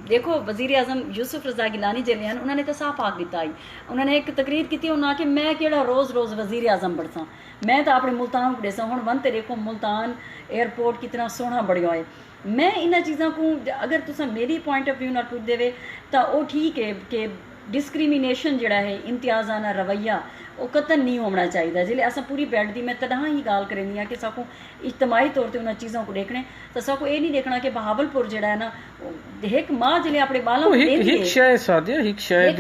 देखो वज़ीर आज़म यूसुफ रज़ा गिलानी जिले हैं उन्होंने तो साफ आख दिता ही उन्होंने एक तकरीर की उन्होंने कि मैं केड़ा रोज़ रोज़ वज़ीर आज़म बनसा मैं तो अपने मुल्तान को देसा हूँ वन तो देखो मुल्तान एयरपोर्ट कितना सोहना बढ़िया है मैं इन्होंने चीज़ों को अगर तुसा मेरी पॉइंट ऑफ व्यू ना पूछ देवे तो वो ठीक है कि डिस्क्रिमिनेशन जड़ा है इम्तियाज़ाना रवैया वो कतन नहीं होना चाहिए जिले अस पूरी बैठ दी मैं तदा ही गाल करेंदी हाँ कि साकू इज्तमाही तौर पर उन्होंने चीज़ों को देखने तो साकू ये नहीं देखना कि बहावलपुर जड़ा है ना एक माँ जिले अपने बालों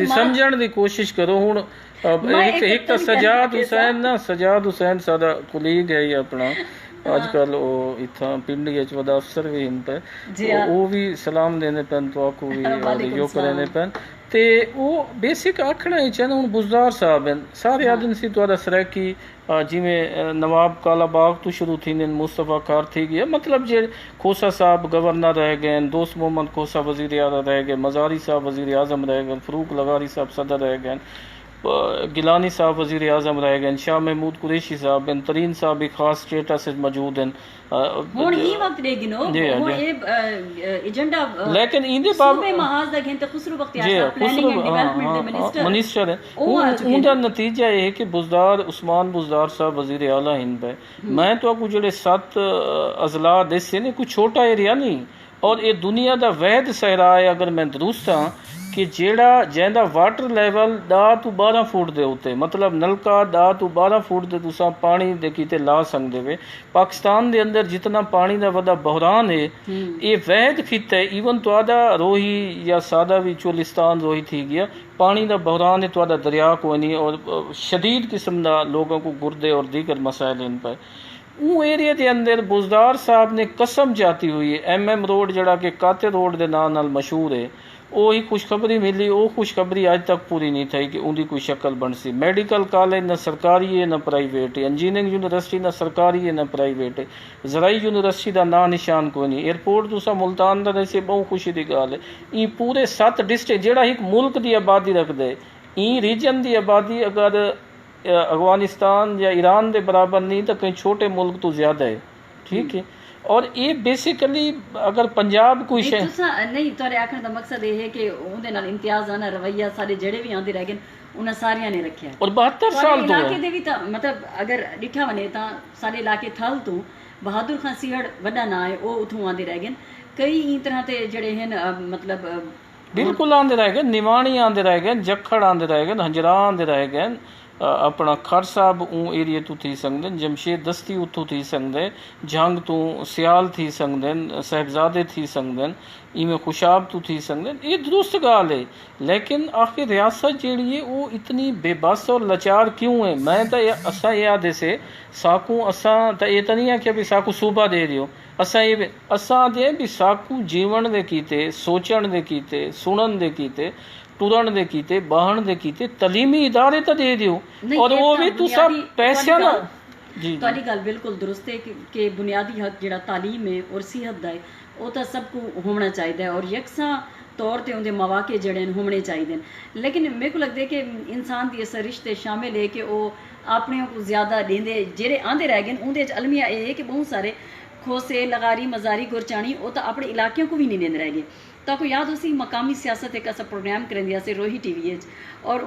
समझण दी कोशिश करो हुण एक तो सजाद हुसैन सादा कुलीग है अपना अजकल इत्थां पिंडी च वड्डा अफसर भी हिन पे वो भी सलाम देने पैन तो आकू भी जो करने पैन ते वो बेसिक आखना ही चाहना हूँ बुजदार साहब हैं सारे आदमी सी तुहाडा सराकी जिमें नवाब काला बाग तो शुरू थी मुस्तफ़ा खार थी गया मतलब जे खोसा साहब गवर्नर रह गए दोस्त मोहम्मद खोसा वज़ीर आला रह गए मज़ारी साहब वज़ीर आज़म रह गए फ़रूक लगारी साहब सदर रह गए गिलानी साहब वज़ीर आज़म रह गए शाह महमूद कुरैशी साहब हैं तरीन साहब भी ख़ास स्टेटस मौजूद हैं लेकिन इंदे मिनिस्टर है उनका नतीजा ये है कि बुजदार उस्मान बुजदार साहब वज़ीर आला हिंद है मैं तो आपको जेडे 7 अजला दसे ने कोई छोटा एरिया नहीं और ये दुनिया का वैध सहरा है अगर मैं दुरुस्त हाँ कि जेड़ा जैंदा वाटर लेवल 10 to 12 फुट दे उत्ते मतलब नलका 10 to 12 फुट दे तुसा पानी दे कीते ला सकदे वे पाकिस्तान दे अंदर जितना पानी दा वदा बहरान है ये वैध खिता है इवन तुआदा रोही या सादा भी चोलिस्तान रोही थी गया पानी दा बहरान है तुआदा दरिया कोई नहीं और शदीद किस्म दा लोगों को गुर्दे और दीगर मसाइल इन पर वो एरिया के अंदर बुजदार साहब ने कसम जाती हुई है MM रोड जड़ा कि काते रोड के नाम नाल मशहूर है वो ही खुशखबरी मिली वो खुशखबरी आज तक पूरी नहीं थी कि उनकी कोई शक्ल बन सी मेडिकल कॉलेज न सरकारी है न प्राइवेट है इंजीनियरिंग यूनिवर्सिटी न सरकारी है न प्राइवेट है ज़राई यूनिवर्सिटी का ना निशान कोई नहीं एयरपोर्ट तुसा मुल्तान का वैसे बहुत खुशी की गल है ये पूरे 7 डिस्ट्रिक्ट जेड़ा एक मुल्क की आबादी रखते ई रीजन की आबादी अगर अफगानिस्तान या ईरान के बराबर नहीं तो कहीं छोटे मुल्क तो ज़्यादा है ठीक है और ये बेसिकली अगर पंजाब कोई शे नहीं तोरे आखण दा मकसद ये है कि उहदे नाल इम्तियाज़ाना रवैया सारे जेड़े भी आंदे रह गए उन्हें सारियां ने रखिया और 72 साल तो इलाके दे भी मतलब अगर डिठा वने तां सारे इलाके थल तो बहादुर खान सिहड़ वड्डा ना है वो उथों आंदे रह गए कई ई तरह के जड़े हैं मतलब बिल्कुल आंदे रह गए, निवाणी आंदे रह गए, जखड़ आंदे रह गए, हंजरा आंदे रह गए, अपना खर साहब ऊ एरिए तू थी सकते, जमशेद दस्ती उतों थी सकते, जंग तू सियाल थी सकते, साहिबजादे थी सकते, इवें खुशाब तू थी सकते। ये दुरुस्त गाल है, लेकिन आखिर रियासत जी है वो इतनी बेबस और लाचार क्यों है? मैं तो असा ये आदे से साकू असा तो ये तो नहीं आख्या भी साकू सूबा दे रही हो, असा ये असा आदे भी साकू जीवन दे कीते, सोचण दे कीते, सुनन दे कीते, टुरन दे कीते, बाहन दे कीते, तलीमी इदारे तो दे दियो, और वो भी तुसा पैसे ना। जी ਤੁਹਾਡੀ ਗੱਲ ਬਿਲਕੁਲ ਦਰੁਸਤ ਹੈ ਕਿ ਬੁਨਿਆਦੀ ਹੱਕ ਜਿਹੜਾ ਤਾਲੀਮ ਹੈ ਔਰ ਸਿਹਤ ਦਾ ਹੈ ਉਹ ਤਾਂ ਸਭ ਨੂੰ ਹੋਣਾ ਚਾਹੀਦਾ ਹੈ ਔਰ ਯਕਸਾਂ ਤੌਰ ਤੇ ਉਹਦੇ ਮੌਕੇ ਜਿਹੜੇ ਨੇ ਹੋਣੇ ਚਾਹੀਦੇ ਨੇ। ਲੇਕਿਨ ਮੇਰੇ ਕੋ ਲੱਗਦਾ ਕਿ ਇਨਸਾਨ ਦੀ ਇਸ ਰਿਸ਼ਤੇ ਸ਼ਾਮਿਲ ਹੈ ਕਿ ਉਹ ਆਪਣੇ ਕੋ ਜ਼ਿਆਦਾ ਦੇਂਦੇ ਜਿਹੜੇ ਆਂਦੇ ਰਹਿ ਗਏ ਉਹਦੇ ਚ ਅਲਮੀਆ ਇਹ ਹੈ ਕਿ ਬਹੁਤ ਸਾਰੇ खोसे लगारी मजारी गुरचानी वो तो अपने इलाकों को भी नहीं देंदे रह गए। तो आपको याद उसी मकामी सियासत एक असा प्रोग्राम करेंदिया से रोही टीवी और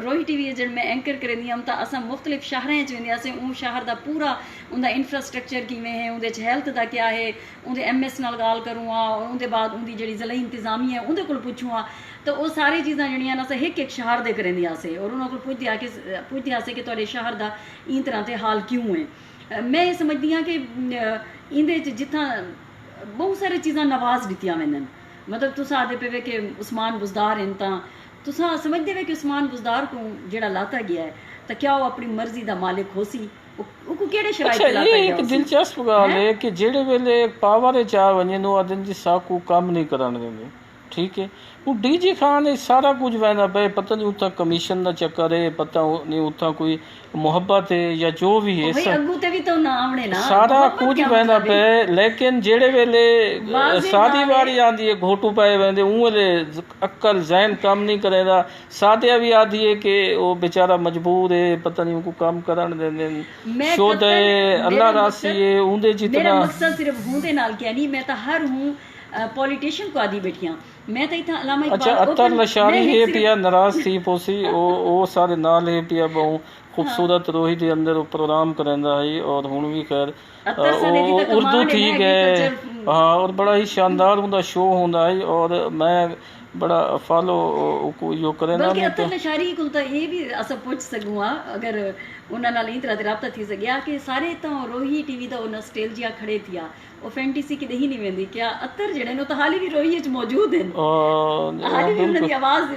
रोही टीवी जब मैं एंकर करेंदी हम तो असा मुख्तलिफ शहरें वेंदिया से शहर का पूरा उनका इंफ्रास्ट्रक्चर किमें है, उनके हेल्थ का क्या है, उनके MS नाल गाल करूँ और उनके बाद उनकी जी जिला इंतजामी है उनके को पूछूँ तो वो सारी चीज़ा जड़ियाँ अस एक शहर के करेंदिया से और उन्होंने को पुछदिया से कि तुहाडे शहर का इन तरह के हाल क्यों है। मैं ये समझदी हाँ कि इंदे जिथा बहुत सारी चीज़ा नवाज दित्तियां वेंदन। मतलब तुस आखदे पे कि उस्मान बुजदार हैं तो तुस समझदे वे कि उस्मान बुजदार को जेड़ा लाता गया है तो क्या वो अपनी मर्जी का मालिक हो सी? उको केड़े शराइत अच्छा, लाता ये गया एक दिलचस्प गाल है कि जेड़े वेले पावर चा वने नो आदन जी साकू काम नहीं करन देंगे, ठीक है। वो DG खान सारा कुछ वहना पे, पता नहीं उतना कमीशन का चक्कर है, पता नहीं उतना कोई मोहब्बत है या जो भी है, सारा कुछ वहना पे। लेकिन जेड़े वेले सादी बारी आती है घोटू पाए वेंदे उले अक्ल जहन काम नहीं करेगा। सादिया भी आती है कि वो बेचारा मजबूर है, पता नहीं उनको काम करन देंदे शोध है अल्लाह रासी है उनदे जितना। मेरा मकसद सिर्फ हूं दे नाल क्या नहीं, मैं तो हर हूं पॉलिटिशियन को आदि बैठियां मैं तो इतना अलामा अच्छा अतर लशारी है पिया नाराज थी पोसी ओ सारे नाल है पिया बहु खूबसूरत रोही दे अंदर प्रोग्राम करंदा है और हुन भी खैर उर्दू ठीक है हाँ और बड़ा ही शानदार उनका शो होंदा है और मैं बड़ा फॉलो को यो करे ना। बल्कि अतर लशारी को तो ये भी अस पूछ सकूँ अगर उन्होंने नाल इन तरह दे राब्ता थी सकिया कि सारे तो रोही टीवी दा नॉस्टैल्जिया खड़े थिया वो फैंटेसी किते ही नहीं वेंदी क्या अतर जेड़े नो तो हाली भी रोही च मौजूद हैं हाली भी उनकी आवाज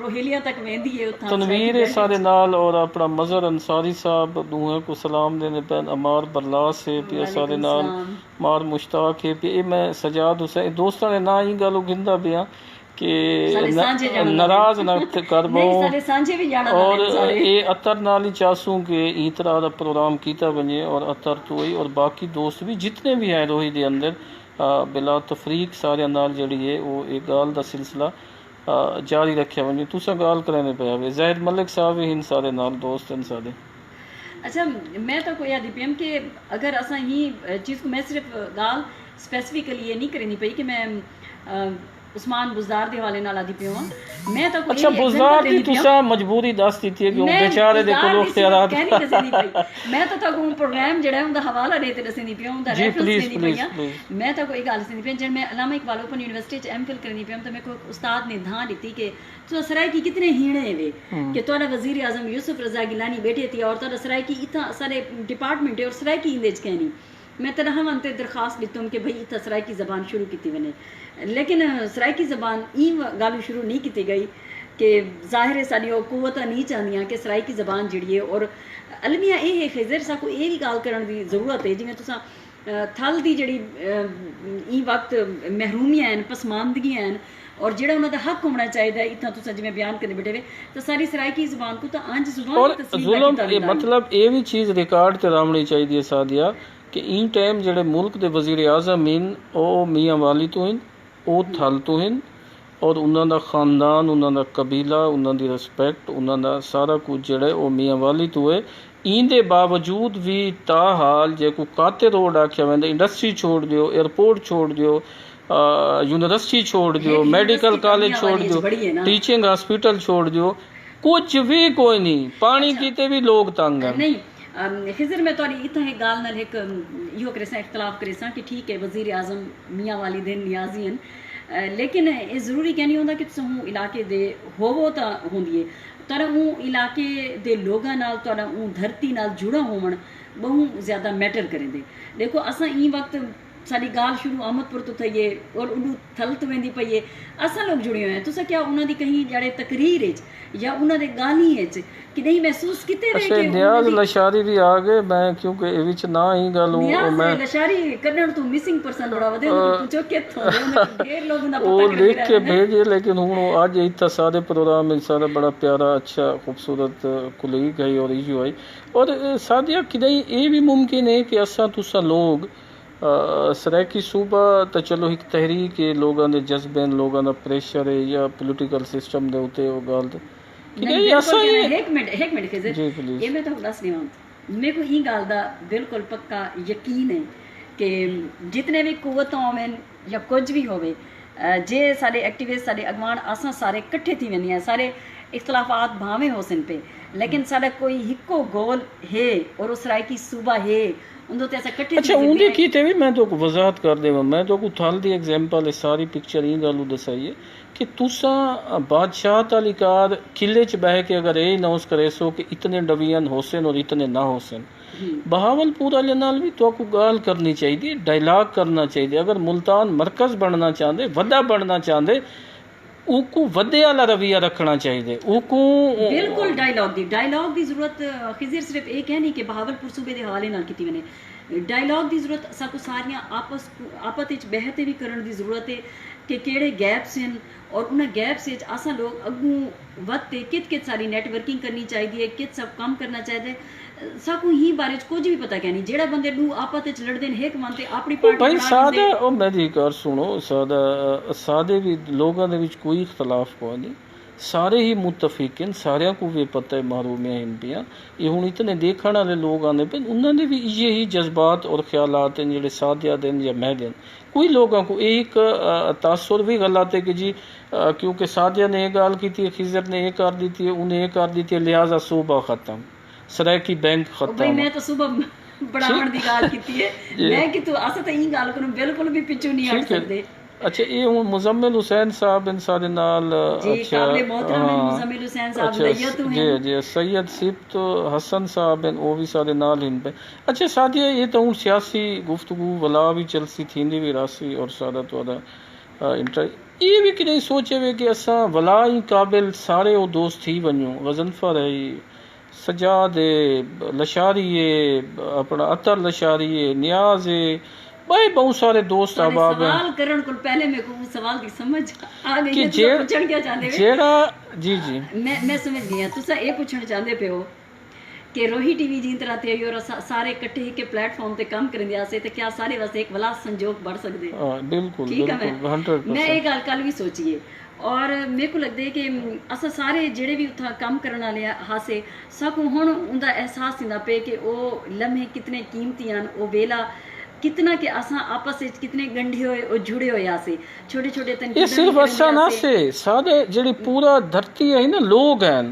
रोहेलियां तक वेंदी है उथा तनवीर है सारे नाल और अपना मजहर अंसारी साहब दूहे को सलाम देने पे अमार बरलास है पिया सारे नाल मार मुश्ताक है पे मैं सजाद हुसैन दोस्तां ने ना ही गलो गिंदा पिया कि नाराज न कर और ये अतर नाल ही चासूं कि ई तरह का प्रोग्राम किया बने और अतर तो ही और बाकी दोस्त भी जितने भी हैं रोही दे अंदर बिला तफरीक सारे नाल जड़ी है वो एक गाल का सिलसिला जारी रखा वने। तुसा गाल करने पे आवे ज़ाहिद मलिक साहब इन सारे नाल दोस्त इन सारे। अच्छा मैं तो कोई आदि पीएम कि अगर असा ही चीज़ को मैं सिर्फ गाल स्पेसिफिकली ये नहीं करनी पई कि मैं उस्मान बुजदार दे हवाले नाल आदि पियो मैं तो अच्छा बुजदार दी तुसा मजबूरी दस दीती है कि बेचारे दे कोल इख्तियारात मैं तो ताको प्रोग्राम जेड़ा उनदा हवाला देते दसनी पियो उनदा रेफरेंस देनी पिया मैं तो कोई गल सुनी पिया जब मैं अल्लामा इकबाल ओपन यूनिवर्सिटी च MPhil करनी पिया तो मेरे को उस्ताद ने धां दी कि तो सराय की कितने हीणे वे कि तोड़ा वजीर आजम यूसुफ रजा गिलानी बैठे थी और तोड़ा सराय की इतना सारे डिपार्टमेंट है और सराय की इंदेज कहनी मैं तरह हम अंते दरखास्त दितुम कि भाई इतना सराय की ज़बान शुरू की बने लेकिन सराय की ज़बान ई गालू शुरू नहीं की गई कि जाहिर है साड़ी कुवत नहीं चाहदियाँ कि सराय की ज़बान जिड़ी है और अलमिया ये है खिजर सा को ये भी गाल करने की ज़रूरत है जिमें तुसा थल दी जड़ी ई वक्त महरूमियां हैं पसमानदगियां हैं और जेड़ा उन्होंने हक होना चाहिए इतना तुसा जिमें बयान करने बैठे हुए तो सारी सराय की ज़बान को तो अंज जुल्म मतलब ये भी चीज़ रिकॉर्ड ते रामनी चाहिए सादिया कि इन टाइम जेड़े मुल्क के वजीर आजम इन ओ मियाँ वाली तो इन ओ थल तो इन और उन्होंने खानदान उन्होंने कबीला उन्होंने रिस्पैक्ट उन्होंने सारा कुछ जेड़ा ओ मियाँ वाली तो है इंदे बावजूद भी ताहाल जे को काते रोड आख्या वेंदा इंडस्ट्री छोड़ दियो एयरपोर्ट छोड़ दियो यूनिवर्सिटी छोड़ दियो मेडिकल कॉलेज छोड़ दियो टीचिंग हॉस्पिटल छोड़ दियो कुछ भी कोई नहीं पानी कीते भी लोग तंग हैं। नहीं खिजर मैं तुहाडी इत्थां एक गाल नाल एक इहो करे सां इख्तलाफ करे सां कि ठीक है वज़ीर आज़म मियाँ वालिदैन नियाज़ी हन, लेकिन ये ज़रूरी क्या नहीं होंदा कि तुसीं हूँ इलाके दे होवो तां होंदी है, तुहाडा हूँ इलाके दे लोगां नाल तुहाडा हूँ धरती नाल जुड़ा होवण बहुत ज़्यादा मैटर करेंदे। देखो असां ई वक्त साडी गाल शुरू अहमदपुर तो थई है और उडू थल तो वेंदी पई है, असां लोग जुड़े हुए हैं। तुसां क्या उन्हां दी कहीं जड़े तकरीर विच या उन्हां दे गाली विच कि नहीं महसूस किते वे अच्छा कि नियाज लशारी भी आ गए, मैं क्योंकि ए विच ना ही गल नियाज मैं लशारी कढण तो मिसिंग पर्सन बड़ा वधे पुछो किथों दे ढेर लोग दा वो पता लिख के भेजे, लेकिन हूँ अज इतना सारे प्रोग्राम में सारा बड़ा प्यारा अच्छा खूबसूरत कुलीग है और इशू है। और सादिया कि नहीं ये भी मुमकिन है कि असा तुसा लोग सराकी सूबा तो चलो एक तहरीक है, लोगों के जज्बे लोगों का प्रेशर है या पोलिटिकल सिस्टम के उत्ते वो गल कि नहीं असा एक मिनट खिजर जी प्लीज ये मैं तो दस नहीं मेरे को ई गल दा बिल्कुल पक्का यकीन है कि जितने भी कुवत होवन या कुछ भी होवे, जे सारे एक्टिविस्ट सारे अगवान असां सारे कट्ठे थी वेंदियां, सारे इख्तलाफात भावें होसन पे, लेकिन साडा कोई हिक्को गोल है और उस सराकी सूबा है उंदो ते असां कट्ठे अच्छा उनके कीते भी मैं तो वजाहत कर देवा, मैं तो थाल दी एग्जांपल है सारी पिक्चर ही गल दसाई है कि तुसा बादशाह तालिकार किले च बह के अगर यही अनाउंस करे सो कि इतने डिवीजन होसन और इतने ना होसन, बहावलपुर वाले नाल भी तो आपको गाल करनी चाहिए, डायलॉग करना चाहिए। अगर मुल्तान मरकज बनना चाहते वड्डा बनना चाहते उको वड्डे वाला रवैया रखना चाहिए, उको बिल्कुल डायलॉग दी जरूरत खिजर सिर्फ एक है नहीं कि बहावलपुर सूबे दे हवाले नाल कीती वने, डायलॉग दी जरूरत साकू सारियां आपस विच बहते भी करन दी जरूरत है कि केड़े गैप्स हैं और उन्हें गैप्स विच असां लोग अगू वधते कित सारी नेटवर्किंग करनी चाहिए, कित सब काम करना चाहिए। साकू ही बारे च कुछ भी पता क्या नहीं, जेड़ा बंदे दू आपस विच लड़दे ने एक मन ते अपनी पार्टी भाई सादा ओ मेरी गल सुनो, सादा सादे भी लोगों दे विच कोई इख्तलाफ कोई नहीं, सारे ही मुतफिक हैं, सारिया को भी पता है महरूमियां हैं पियां, ये हुण इतने देखने वाले लोग आने पे उन्होंने भी ये ही जज्बात और ख्यालात हैं जेडे सादिया दिन या मैं दिन। कोई लोगों को एक तासुर भी गलत है कि जी क्योंकि सादिया ने एक गाल की थी, खिजर ने एक कर दी थी, उन्हें एक कर दी थी, लिहाजा सूबा खत्म, सराकी बैंक खत्म। भाई मैं तो सुबह बढ़ावण दी गाल कीती है, मैं कि तू अस ते ई गाल करूं बिल्कुल भी पिछू नहीं हट सकदे। अच्छा ये हूँ मुजम्मिल हुसैन साहब इन सारे नाल अच्छा मुजम्मिल हुसैन साहब लैयत जी जी सैयद सिफ्त हसन साहब हैं वो भी सारे नाल इन पे। अच्छा सादिया ये तो हूँ सियासी गुफ्तगू वला भी चलसी थींदी भी रासी और सादा तो इंटर ये भी कि नहीं सोचे वे कि असा वला ही काबिल सारे वो दोस्त थी वञूं, गजनफर है, सजाद है, लशारी है, अपना अतर लशारी है, नियाज है, भाई बहुत सारे दोस्त अहबाब हैं। सवाल करन को पहले मेरे को सवाल की समझ आ गई कि है, तो पूछण क्या चाहते हो जेड़ा जी जी मैं समझ गई तुसा ये पूछण चाहते पे हो कि रोही टीवी जी तरह ते और सारे इकट्ठे के प्लेटफॉर्म ते काम करन दिया से ते क्या सारे वास्ते एक वला संजोग बढ़ सकदे? बिल्कुल ठीक है, बिल्कुल 100%। मैं एक गल कल भी सोचिए और मेरे को लगता है कि असा सारे जेड़े भी उत्था काम करने वाले हासे सबको हुण उनका एहसास थींदा पे कि वो लम्हे कितने कीमती हैं, वो वेला कितना कि असा आपस में कितने गंढे होए और जुड़े होए आसे छोटे छोटे तन ये सिर्फ असा ना से सारे जेड़ी पूरा धरती है ना लोग हैं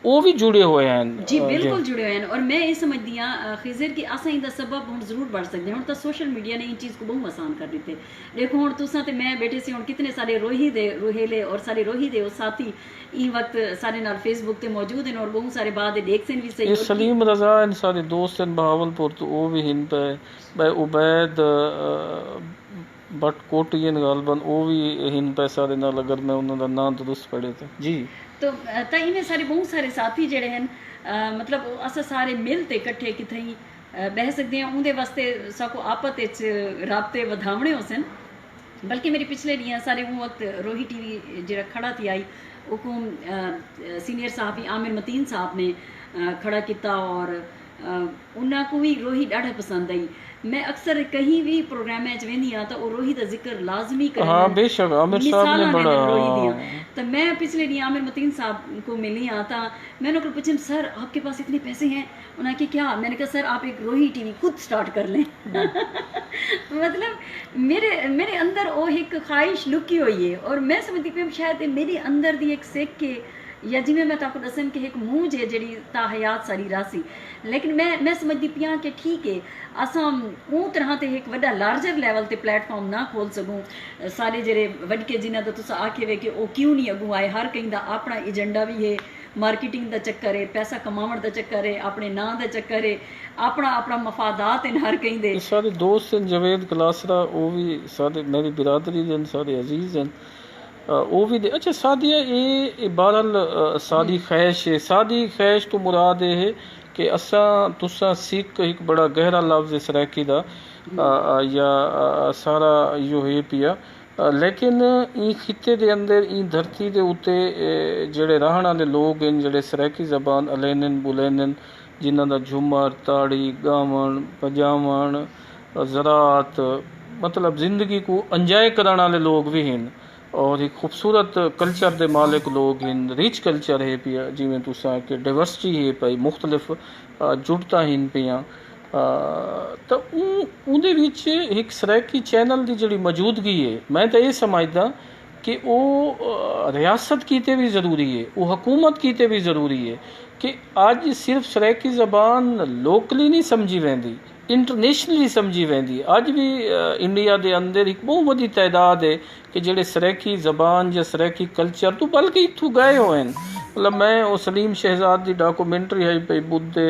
वो भी जुड़े हुए हैं जी बिल्कुल जुड़े हुए हैं। और मैं ये समझदी हां खिजर कि असा इंदा सबब हुण जरूर बढ़ सकदे हुण तो सोशल मीडिया ने इन चीज़ को बहुत आसान कर दिते। देखो हुण तुसा ते मैं बैठे से हुण कितने सारे रोही दे रोहेले और सारे रोही दे साथी ई वक्त सारे नाल फेसबुक ते मौजूद हैं और बहुत सारे बाद देख सन भी सही। ये सलीम रजा इन सारे दोस्त हैं बहावलपुर तो वो भी हिन पे भाई उबैद बट कोटियन गालबन वो भी हिन पे सारे नाल अगर मैं उन्होंने नाम दुरुस्त पढ़े थे जी तो तई में सारे बहुत सारे साथी जेड़े हैं मतलब अस सारे मिल ते इकट्ठे किथई बह सकते हैं उनके वास्ते साको आपत राबते वधावने हो सन। बल्कि मेरी पिछले दियाँ सारे वो वक्त रोही टीवी जरा खड़ा थी आई उको सीनियर साहब आमिर मतीन साहब ने खड़ा किया और उन्होंने को भी रोही ॾाढा पसंद आई। मैं अक्सर कहीं भी प्रोग्राम वेंदी हाँ तो वो रोही का जिक्र लाजमी कर हाँ बेशक आमिर साहब ने बड़ा तो मैं पिछले दिन आमिर मतीन साहब को मिली हाँ तो मैंने उनको पूछा सर आपके पास इतने पैसे हैं? उन्होंने कहा क्या? मैंने कहा सर आप एक रोही टीवी खुद स्टार्ट कर लें। मतलब मेरे अंदर वो एक ख्वाहिश लुकी हुई है और मैं समझती हूँ शायद मेरे अंदर दी एक सिक के या जिवें मैं तुहानूं दस्सन कि एक मूंह जे जिहड़ी ताहयात सारी रासी, लेकिन मैं समझदी पियां कि ठीक है असां उह तरह ते एक वड्डा लार्जर लैवल ते प्लेटफॉर्म ना खोल सकूं। सारे जेह्ड़े वडके जिन्हां दा तुस आखे वे कि ओह क्यों नहीं अगू आए, हर कहीं दा अपना एजेंडा भी है, मार्केटिंग का चक्कर है, पैसा कमावन का चक्कर है, अपने नां का चक्कर है, अपना अपना मफादात हैं हर कहीं दे। सारे दोस्त हैं जवेद कलासरा, वो भी सारे मेरी बिरादरी दे सारे अजीज हैं, वो भी दे। अच्छा सादिया ये बहरहाल सादी ख्वाहिश है, सादी ख्वाहिश तो मुराद ये है कि असा तुसा सिख एक बड़ा गहरा लफ्ज़ सराकी दा या सारा यो है पिया, लेकिन ई खिते दे अंदर ई धरती दे उत्ते जेड़े रहण वाले लोग हैं जेड़े सराकी ज़बान अलैनन बुलैनन, जिन्हां दा झूमर ताड़ी गावण पजावण ज़रात मतलब ज़िंदगी को इंजॉय कराने वाले लोग भी हैं और एक खूबसूरत कल्चर दे मालिक लोग हैं, रिच कल्चर है पिया, जिमें तुसा कि डाइवर्सिटी है पई, मुख्तलिफ जुड़ता हैं पिया। तो उहदे विच एक सराकी चैनल की जिहड़ी मौजूदगी है, मैं तो ये समझदा कि वो रियासत कीते भी ज़रूरी है, वो हुकूमत कीते भी ज़रूरी है कि अज सिर्फ सराकी ज़बान लोकली नहीं समझी वेंदी, इंटरनेशनली समझी वेंदी। अज भी इंडिया के अंदर एक बहुत बड़ी तादाद है कि जेडे सराकी ज़बान या सराकी कल्चर तो बल्कि इत्थों गए हुए हैं। मतलब मैं वो सलीम शहजाद की डॉक्यूमेंट्री आई पई बुद्धे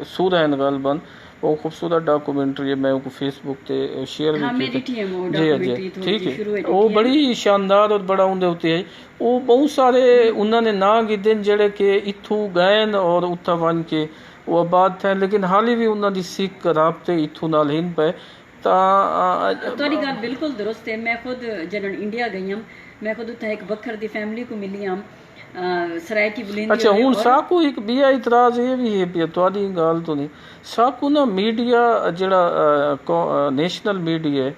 सूर है गलबन, वो खूबसूरत डॉक्यूमेंट्री है, मैं उनको फेसबुक पे शेयर भी की जी ठीक है, वो बड़ी शानदार और बड़ा उनके उत्ते है। वो बहुत सारे उन्होंने ना गिदे जेडे कि इत्थों गए और उत्था वन के वो आबाद थे, लेकिन हाली भी उन्होंने सिख राबते इत्थों नाल हिन पे। तुहाडी गल बिल्कुल दुरुस्त है। मैं खुद जदों इंडिया गई हूँ, मैं खुद उत्थे एक बखर दी फैमिली को मिली हूँ सरायकी बुलंदी। अच्छा हुण साकू एक बिया इतराज ये भी है पिया तुहाडी गल तो नहीं, साकू ना मीडिया जेड़ा नेशनल मीडिया है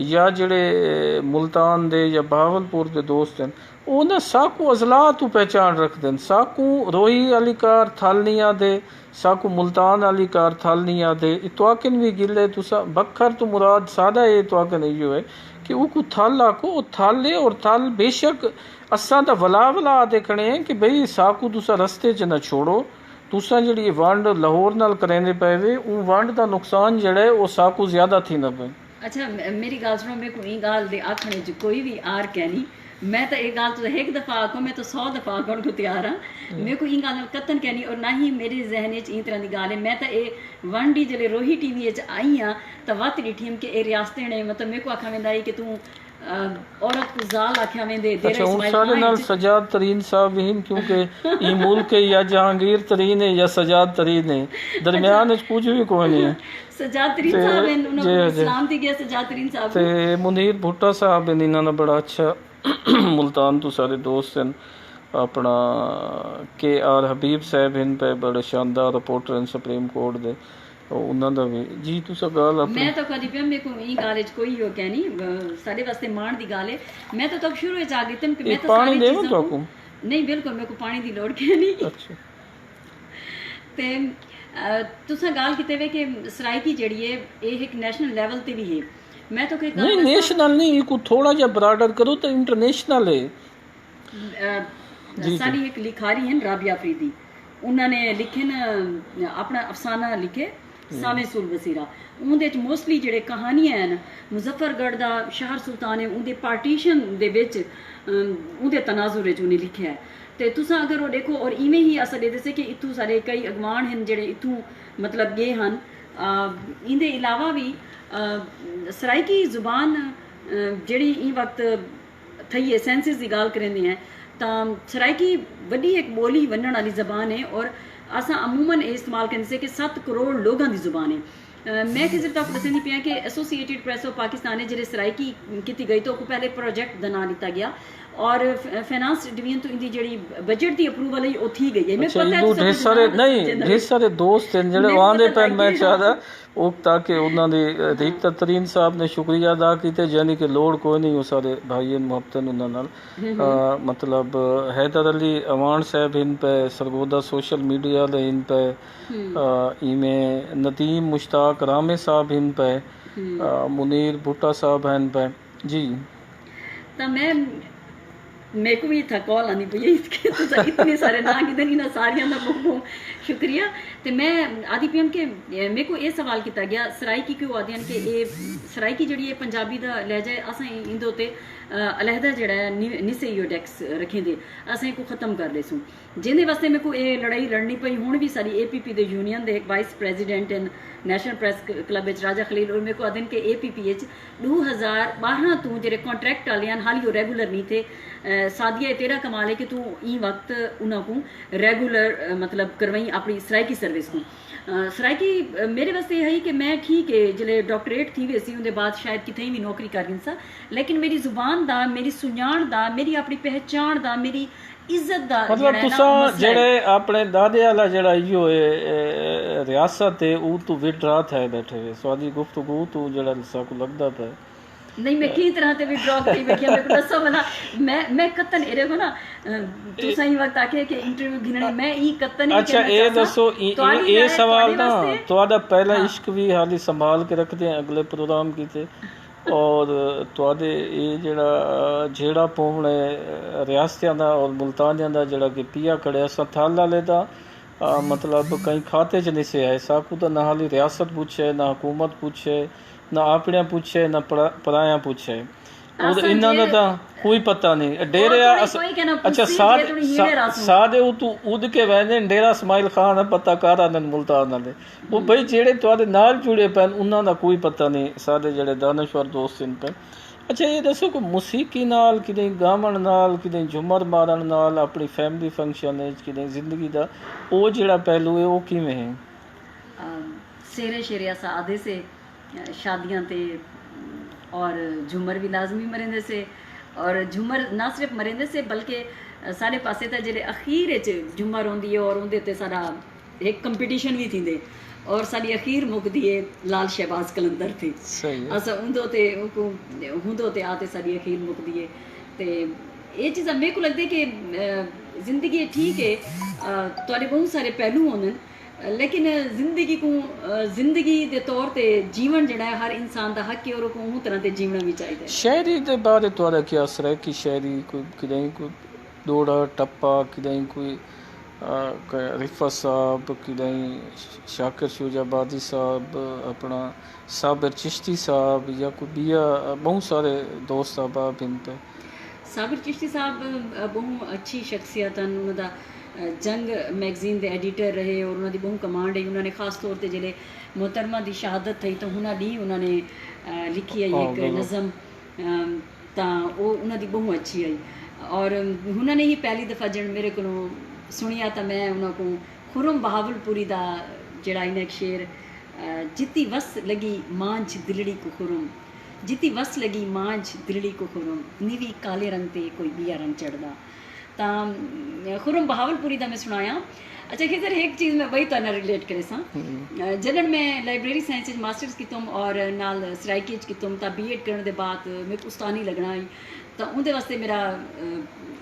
या जेड़े मुल्तान दे या बहावलपुर दे दोस्त हैं वो ना साकू अजला तो पहचान रखते हैं। साकू रोही अली कार थालनिया दे, साकू मुल्तान अली कार थालनिया दे, तुआकिन भी गिले तुसा बखर तो मुराद सादा ये तुआकिन यो है कि वो को थाला को थाले और थाल बेशक असा तो वला वला देखने हैं कि भाई साकू तुसा रस्ते च ना छोड़ो, तुसा जी वंड लाहौर नाल करेंदे पे वे वो वंड का नुकसान जड़ा है वो साकू ज्यादा थी ना पे। अच्छा मेरी गल सुनो, मेरे को ई गल दे आखने च कोई भी आर कहनी, मैं तो एक गल तो एक दफ़ा आखो मैं तो 100 दफ़ा आखण को तैयार हाँ। मेरे को ई गल कतन कहनी और ना ही मेरे जहन च ई तरह की गल है। मैं तो ये वन डी जल्द रोही टीवी आई हाँ तो वत डिठी कि ये रियासतें ने मतलब मेरे को आखा वेंदा कि तू औरत को जाल आख्या वेंदे। अच्छा हुण साडे नाल सजाद तरीन साहब भी हैं क्योंकि ई मुल्क या जहांगीर तरीन है या सजाद तरीन है, दरमियान च कुछ भी कोई नहीं है। सजाद तरीन साहब हैं, उन्होंने सलाम दी गया सजाद तरीन साहब ते मुनीर भुट्टा साहब हैं, इन्हां दा बड़ा अच्छा मुल्तान तो सारे दोस्त हैं। अपना के आर हबीब साहब हैं पे बड़े शानदार रिपोर्टर हैं सुप्रीम कोर्ट दे, उन्हां दा भी जी तुसा गल मैं तो कदी पे मेरे को ई गल च कोई हो कहनी साडे वास्ते मान दी गल है। मैं तो तक शुरू च आ गई तन कि मैं तो पानी देवां तुहाकू नहीं बिल्कुल मेरे को पानी दी लोड़ कहनी। अच्छा ते तुसा गल कीते वे कि सराइकी जेड़ी है ये एक नेशनल लेवल ते भी है। मैं तो कोई नहीं नेशनल नहीं को थोड़ा जा ब्रॉडर करो तो इंटरनेशनल है। साडी एक लिखारी हैं राबिया अफरीदी, उन्होंने लिखे न अपना अफसाना लिखे सामे सुल वसीरा, उनदे च मोस्टली जेड़े कहानियां हैं मुजफ्फरगढ़ दा शहर सुल्तान है उनदे पार्टीशन दे विच उनदे तनाजुर च उन्हें लिखा है। तो तुसा अगर वो देखो और इवें ही अस दसे कि इत्थों सारे कई अगवान हैं जेड़े इत्थों मतलब गए हैं। इंदे अलावा भी सराइकी जुबान जेड़ी ई वक्त थी है सेंसिस की गल करेंदे हैं तो सराइकी वड्डी एक बोली वनण वाली जबान है और असा अमूमन ये इस्तेमाल करते कि 7 करोड़ लोगों की जुबान है। मैं किसी तक दसनी पिया कि एसोसिएटेड प्रेस ऑफ पाकिस्तान जेडे सराइकी की गई तो पहले प्रोजेक्ट का नाम लिता गया और फाइनेंस डिवीजन तो इनकी जी बजट की अप्रूवल है वो थी गई है। मैं पता ढेर सारे नहीं ढेर सारे दोस्त हैं जेडे आंदे पैन मैं चाहता वो ताकि उन्होंने रिक्ता तरीन साहब ने शुक्रिया अदा किया यानी कि लोड़ कोई नहीं वो सारे भाई मुहब्बत उन्होंने मतलब हैदर अली अवान साहब इन पे सरगोदा सोशल मीडिया ले इन पे इमें नदीम मुश्ताक रामे साहब इन पे मुनीर भुट्टा साहब हैं इन पे जी। तो मैं मेरे को भी था कॉल आनी पई कि तुसा इतने सारे ना किते नहीं ना सारियां दा बहुत बहुत शुक्रिया। ते मैं आदि पियन के मेरे को ये सवाल किया गया सराइकी क्यों आदि कि ये सराइकी जी है पंजाबी का लहजा है असें इंदे उत्ते अलहदा जड़ा है निसेयोडेक्स रखे दे असें को ख़त्म कर ले सूँ जिंदे वास्ते मेरे को ये लड़ाई लड़नी पई। हुण भी सारी APP दे यूनियन दे vice president in national press club Raja Khalil और मेरे को आदन के APP 2012 तू जेरे कॉन्ट्रैक्ट वाले हाली वो रेगुलर नहीं थे। सादिया तेरा कमाल है कि तू ई वक्त उन्हों को रेगुलर मतलब करवाई अपनी सराइकी सर्विस को। सराइकी मेरे वास्ते यह है कि मैं ठीक है जिले डॉक्टरेट थी वैसी उनके बाद शायद कितें भी नौकरी कर रही सा लेकिन मेरी जुबान दा मेरी सुञाण दा मेरी अपनी पहचान दा मेरी इज्जत दा मतलब तुसा जेड़े अपने दादे वाला जेड़ा इयो है रियासत है ऊ तू विड्रा थे बैठे हुए स्वादी गुफ्तगू तू जेड़ा सा को लगदा पे नहीं मैं की तरह ते विड्रॉ करी बैठी मेरे को दसो भला मैं कतन एरे को ना तू सही वक्त आके कि इंटरव्यू गिननी मैं ई कतन अच्छा ये दसो ये सवाल ना तुहाडा पहला इश्क भी हाली संभाल के रखते हैं अगले प्रोग्राम कीते और तुहाडे ये जेड़ा पौने रियासतियां दा और मुल्तानियां दा जेड़ा कि पिया खड़े असा थाल वाले दा मतलब कहीं खाते च नहीं से आए साकू तो ना हाली रियासत पूछे ना हुकूमत पूछे ना अपने पूछे ना पराया पूछे और इन्हों का कोई पता नहीं डेरे अच्छा सादे तू उद के वहदे डेरा इस्माइल खान पता कर आनंद मुल्तान वाले वो भाई जेड़े तुहाडे नाल जुड़े पैन उन्हों का कोई पता नहीं सादे जेड़े दानश्वर दोस्त इन पे। अच्छा ये दसो कि मुसीकी नाल किदें गावन नाल किदें झुमर मारन नाल अपनी फैमिली फंक्शन किदें जिंदगी दा वो जेड़ा पहलू है वो किवें है? शेरे शेरिया सादे से शादियां ते और झूमर भी लाजमी मरेंदे से और झूमर ना सिर्फ मरेंदे से बल्कि सारे पासे तो जेडे अखीर झूमर होंदी है और उनदे ते सारा एक कंपटीशन भी थींदे और सारी अखीर मुकदी है लाल शहबाज कलंदर थी असा उंदो ते हुंदो ते आते सारी अखीर मुकदी है ते ये चीज़ा मेरे को लगता है कि जिंदगी ठीक है तुहाडे बहुत सारे पहलू होंदे लेकिन जिंदगी के तौर पे जीवन जड़ा है हर इंसान का हक है और को तरह से जीवना भी चाहिए। शहरी के बारे तुहाडा क्या असर है कि शहरी कोई किदें कोई दौड़ा टप्पा किदें कोई रिफत साहब किदें शाकिर शोजाबादी साहब अपना साबिर चिश्ती साहब या कोई बिया बहुत सारे दोस्त साहब इन पे। साबिर चिश्ती साहब बहुत अच्छी शख्सियत हैं उन्होंने जंग मैगजीन के एडिटर रहे और उन्होंने बहुत कमांड है उन्होंने खास तौर पर जिले मोहतरमा की शहादत थी तो उन्होंने उन्होंने लिखी है एक नज़म तो वो उन्होंने बहुत अच्छी आई और उन्होंने ही पहली दफ़ा जन मेरे को सुनिया तो मैं उन्होंने खुरम बहावलपुरी का जड़ा इन्हें एक शेर जिती वस लगी मांझ दिलड़ी को खुरम जिती वस लगी मांझ दिलड़ी को खुरम नीवी काले रंग ते कोई बिया रंग चढ़दा तो खुरम बहावलपुरी का मैं सुनाया। अच्छा खिजर एक चीज़ मैं वही तुहाडे रिलेट करे सा जदन मैं लाइब्रेरी साइंस मास्टर्स कीतम और नाल सराइकी कीतम तो B.Ed करने के बाद मेरे को उस्तानी लगना आई तो उनके वास्ते मेरा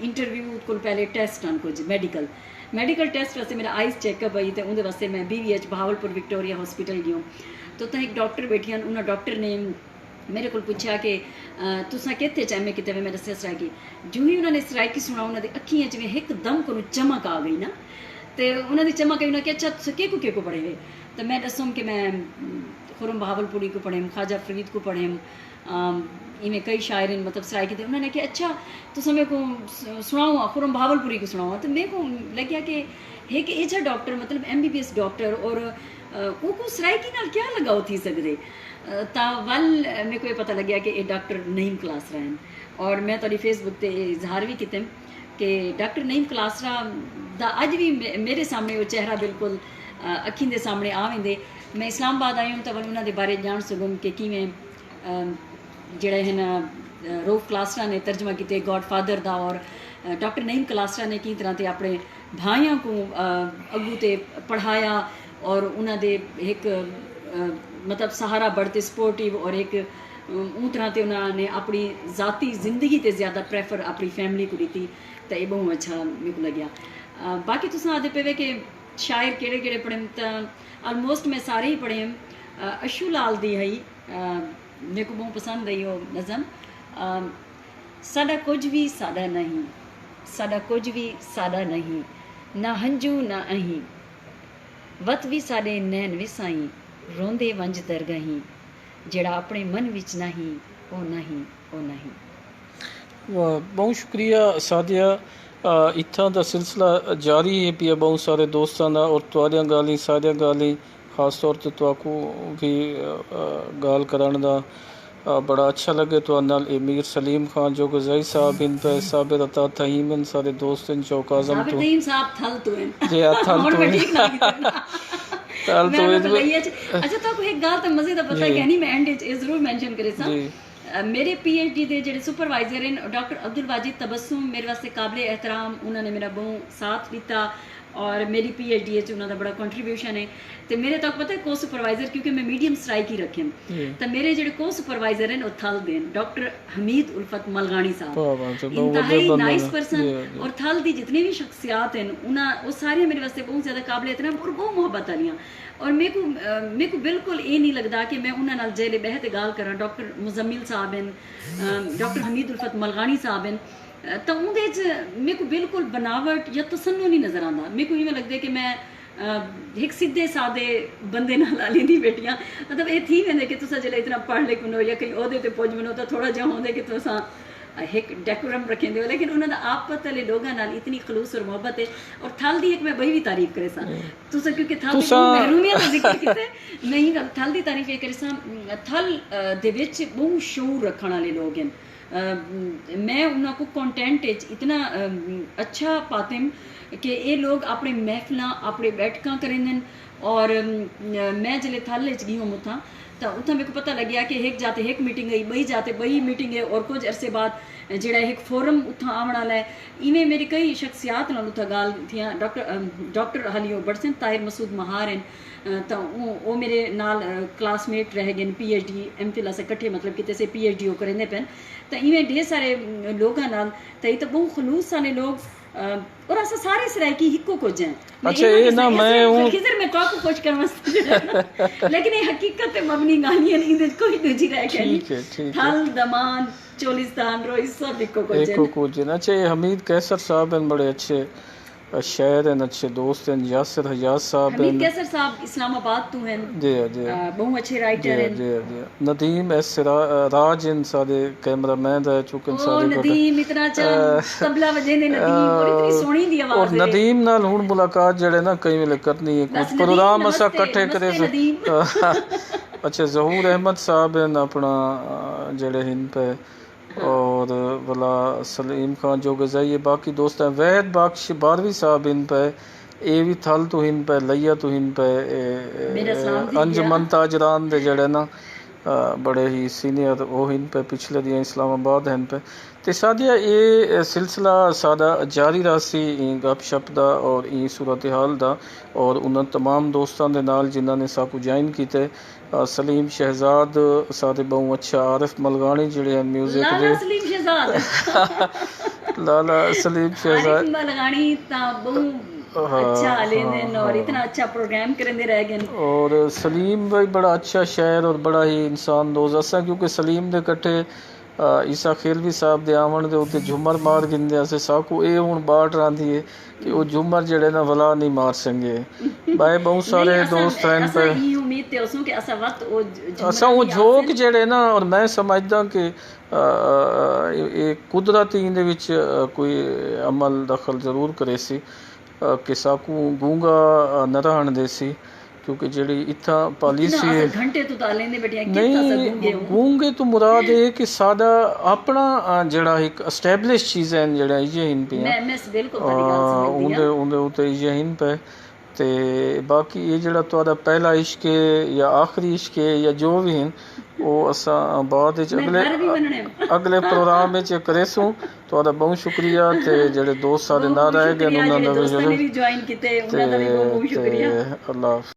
इंटरव्यू को पहले टेस्ट आन कुछ मेडिकल टेस्ट वास्ते मेरा आइज चेकअप आई तो उनके वास्ते मैं BVH बहावलपुर विक्टोरिया हॉस्पिटल गई तो एक डॉक्टर बैठी उन्होंने डॉक्टर ने मेरे को पूछा कि तुसा कितने एम ए किते मैं दसिया सराइकी जो ही उन्होंने सराइकी सुना उन्होंने अखियां च एकदम को चमक आ गई ना तो उन्होंने चमक आई उन्होंने अच्छा तुस के को पढ़े हुए तो मैं दसूँ कि मैं खुरम बहावलपुरी को पढ़े ख्वाजा फरीद को पढ़े इवें कई शायर मतलब सराइकी थे उन्होंने कहा अच्छा तुस मेरे को सुनाओ खुरम बहावलपुरी को सुनाओ तो मेरे को लग्या कि एक एजा डॉक्टर मतलब MBBS डॉक्टर और वो सराइकी नाल क्या लगाओ थी सकते तो वल मेरे को ये पता लग गया कि ये डॉक्टर नईम कलासरा हैं और मैं थोड़ी फेसबुक पे इजहार भी किते कि डॉक्टर नईम कलासरा दा अज भी मेरे सामने वो चेहरा बिल्कुल अखीं दे सामने आ वेंदे। मैं इस्लामाबाद आई हूँ तो वल उन्होंने बारे जान सकूँ कि किवें जड़े हैं रऊफ कलासरा ने तर्जमा किए गॉडफादर दा और डॉक्टर नईम कलासरा ने की तरह से अपने भाइयों को अगू ते पढ़ाया और उन्होंने एक मतलब सहारा बढ़ते सपोर्टिव और एक उस तरह से उन्होंने अपनी ज़ाती ज़िंदगी से ज़्यादा प्रेफर अपनी फैमिली को दी तो ये बहुत अच्छा मेरे को लग्या। बाकी तुम आदे पे कि शायर केड़े केड़े पढ़े तो ऑलमोस्ट मैं सारे ही पढ़े अशू लाल दी है मेरे को बहुत पसंद आई वो नज़म ਸਾਡਾ ਕੁਝ ਵੀ ਸਾਡਾ ਨਹੀਂ, ਸਾਡਾ ਕੁਝ ਵੀ ਸਾਡਾ ਨਹੀਂ, ਨਾ ਹੰਝੂ ਨਾ ਅਹੀਂ, ਵਤ ਵੀ ਸਾਡੇ ਨੈਣ ਵਿਸਾਈ, ਰੋਂਦੇ ਵੰਜ ਦਰਗਾਹੀਂ, ਜਿਹੜਾ ਆਪਣੇ ਮਨ ਵਿੱਚ ਨਹੀਂ ਉਹ ਨਹੀਂ ਉਹ ਨਹੀਂ। ਬਹੁਤ ਸ਼ੁਕਰੀਆ ਸਾਦਿਆ। ਇੱਥਾਂ ਦਾ ਸਿਲਸਿਲਾ ਜਾਰੀ ਹੈ ਪਿਆ ਬਹੁਤ ਸਾਰੇ ਦੋਸਤਾਂ ਦਾ, ਔਰ ਤੁਹਾਡੀਆਂ ਗਾਲੀ ਸਾਡੀਆਂ ਗਾਲੀ ਖਾਸ ਤੌਰ ਤੇ ਤੁਹਾਨੂੰ ਵੀ गाल ਕਰਨ ਦਾ बड़ा अच्छा लगे। तो नाल मीर सलीम खान जो गज़ाई साहब इन पे साबिर अता तहीम इन सारे दोस्त इन चौक आज़म तो साबिर साहब थल तो इन जी थल तो इन थल तो इन। अच्छा तो एक गाल तो मजे दा पता है नहीं, मैं एंड इच जरूर मेंशन करे सा मेरे पीएचडी दे जेडे सुपरवाइजर हैं डॉक्टर अब्दुल वाजिद तबस्सुम मेरे वास्ते काबिल एहतराम, उन्होंने मेरा बहुत साथ दिता और मेरी पीएचडी उन्होंने बड़ा कंट्रीब्यूशन है। तो मेरे तक पता है को सुपरवाइजर क्योंकि मैं मीडियम स्ट्राइक ही रखे तो मेरे जो को सुपरवाइजर हैं वो थल देन डॉक्टर हमीद उल्फत मलगानी साहब, इंतहाई नाइस पर्सन, और थल दी जितनी भी शख्सियात हैं उन्हें वो सारी मेरे वास्ते बहुत ज़्यादा काबिल एहतराम और बहुत मोहब्बत वालियां। और मेरे को बिल्कुल ये नहीं लगता कि मैं उन्होंने नाल जेले बहते गाल करा। डॉक्टर मुजम्मिल साहब हैं, डॉक्टर हमीद उल्फत मलगानी साहब हैं, तो उनके मेरे को बिल्कुल बनावट या तसन्नु नहीं नज़र आता। मेरे को इवें लगता है कि मैं एक सीधे सादे बंदे नाल आली दी बेटियां, मतलब ये थी वेंदे कि तुसा जिले इतना पढ़ लिख बनो या कहीं ओहदे ते पुज बनो तो थोड़ा जिहा होंदे कि तुसा एक डेकोरम रखेंदे हो, लेकिन उन्होंने आपस वाले लोगों नाल इतनी खलूस और मोहब्बत है। और थल दी एक मैं बही भी तारीफ करे सा तुसा क्योंकि थल दी महरूमियत दा जिक्र कीते नहीं गल थल दी तारीफ ये करे सा थल दे विच बहुत शऊर रखण वाले लोग हैं। मैं उन्होंने को कंटेंट इतना अच्छा पाते हैं कि ये लोग अपने महफिलां अपने बैठकां करेंगे। और मैं जिले थल गई हूँ उतना तो उतना मेरे को पता लग गया कि एक जाते एक मीटिंग गई, बही जाते बही मीटिंग है, और कुछ अरसे बाद जड़ा एक फोरम उतना आने वाला है। इवें मेरी कई शख्सियात नाल उतना गाल थी। डॉक्टर हलियो बड़सन ताहिर मसूद महार हैं तो वो मेरे नाल क्लासमेट रह गए पीएचडी एमफिल से कट्ठे मतलब कितने से पीएचडी करेंदे पैन। तो इवें ढेर सारे लोगों नाल तो बहुत खलूस सारे लोग और ऐसा सारे सरायकी हिक्को कुछ हैं। अच्छा ये ना मैं हूं खिजर में तो आपको कुछ करवा लेकिन ये हकीकत है मबनी गालियां नहीं दे कोई दूजी रह गई। ठीक है थल दमान चोलिस्तान रोई सब हिक्को कुछ हैं। अच्छा ये हमीद कैसर साहब हैं, बड़े अच्छे शायर हैं, अच्छे दोस्त हैं। यासिर हजाज साहब हैं, हमीद कैसर साहब इस्लामाबाद तो हैं जी जी बहुत अच्छे राइटर हैं। जी जी नदीम एस राज इन सारे कैमरामैन है चुके सारे नदीम इतना अच्छा तबला बजेंदे नदीम और इतनी सोहनी दी आवाज है। और नदीम नाल हुन मुलाकात जड़े ना कई वेले करनी है कुछ प्रोग्राम असा इकट्ठे करे अच्छा जहूर अहमद साहब हैं अपना जड़े हिन पे और भला सलीम खान जो गज़ाई है, बाकी दोस्त हैं वैद बख्श बारवी साहब इन पे ये भी थल तो हिन पे लैया तो हिन पे अंजमन ताजरान दे जड़े ना बड़े ही सीनियर वो हिन पे पिछले दिया इस्लामाबाद हैं पे। तो सादिया ये सिलसिला सादा जारी रासी गपशप दा और ई सूरत हाल दा और उन्होंने तमाम दोस्तों के नाल जिन्होंने साकू ज्वाइन किए सलीम शहजाद सादे बहुत अच्छा आरिफ मलगानी जिहड़े हैं म्यूजिक दे लाला सलीम शहजाद मलगानी ता बहुत अच्छा लेन और इतना अच्छा प्रोग्राम करंदे रह गए। और सलीम भाई बड़ा अच्छा शायर और बड़ा ही इंसान दोस्त असा क्योंकि सलीम दे कट्ठे ईसा खेलवी साहब दे आवन दे उत्ते झूमर मार गिंदे असे साकू ए हुन बाट रांदी है कि वो झूमर जड़े ना वला नहीं मार संगे भाई बहुत सारे दोस्त हैं पे उम्मीद ते उसो कि असा वक्त असा वो जोक जड़े ना और मैं समझदा कि ये कुदरती इंदे विच कोई अमल दखल जरूर करे सी कि साकू गूंगा न रहन दे सी क्योंकि जेड़ी इथा पॉलिसी है घंटे तो तालेंदे बेटियां नहीं गूंगे तो मुराद है कि सादा अपना जेड़ा एक एस्टैब्लिश चीज़ है जेड़ा ये इन पे मैं बिल्कुल बड़ी बात समझदी उंदे उंदे उते ये इन पे ते बाकी ये जेड़ा तोड़ा पहला इश्क है या आखिरी इश्क है या जो भी हैं वो असा बाद अगले प्रोग्राम में करेसूं। तोड़ा बहुत शुक्रिया ते जेड़े दोस्त सारे ना रह गए उन्होंने भी ज्वाइन किते उन्होंने भी बहुत शुक्रिया। अल्लाह।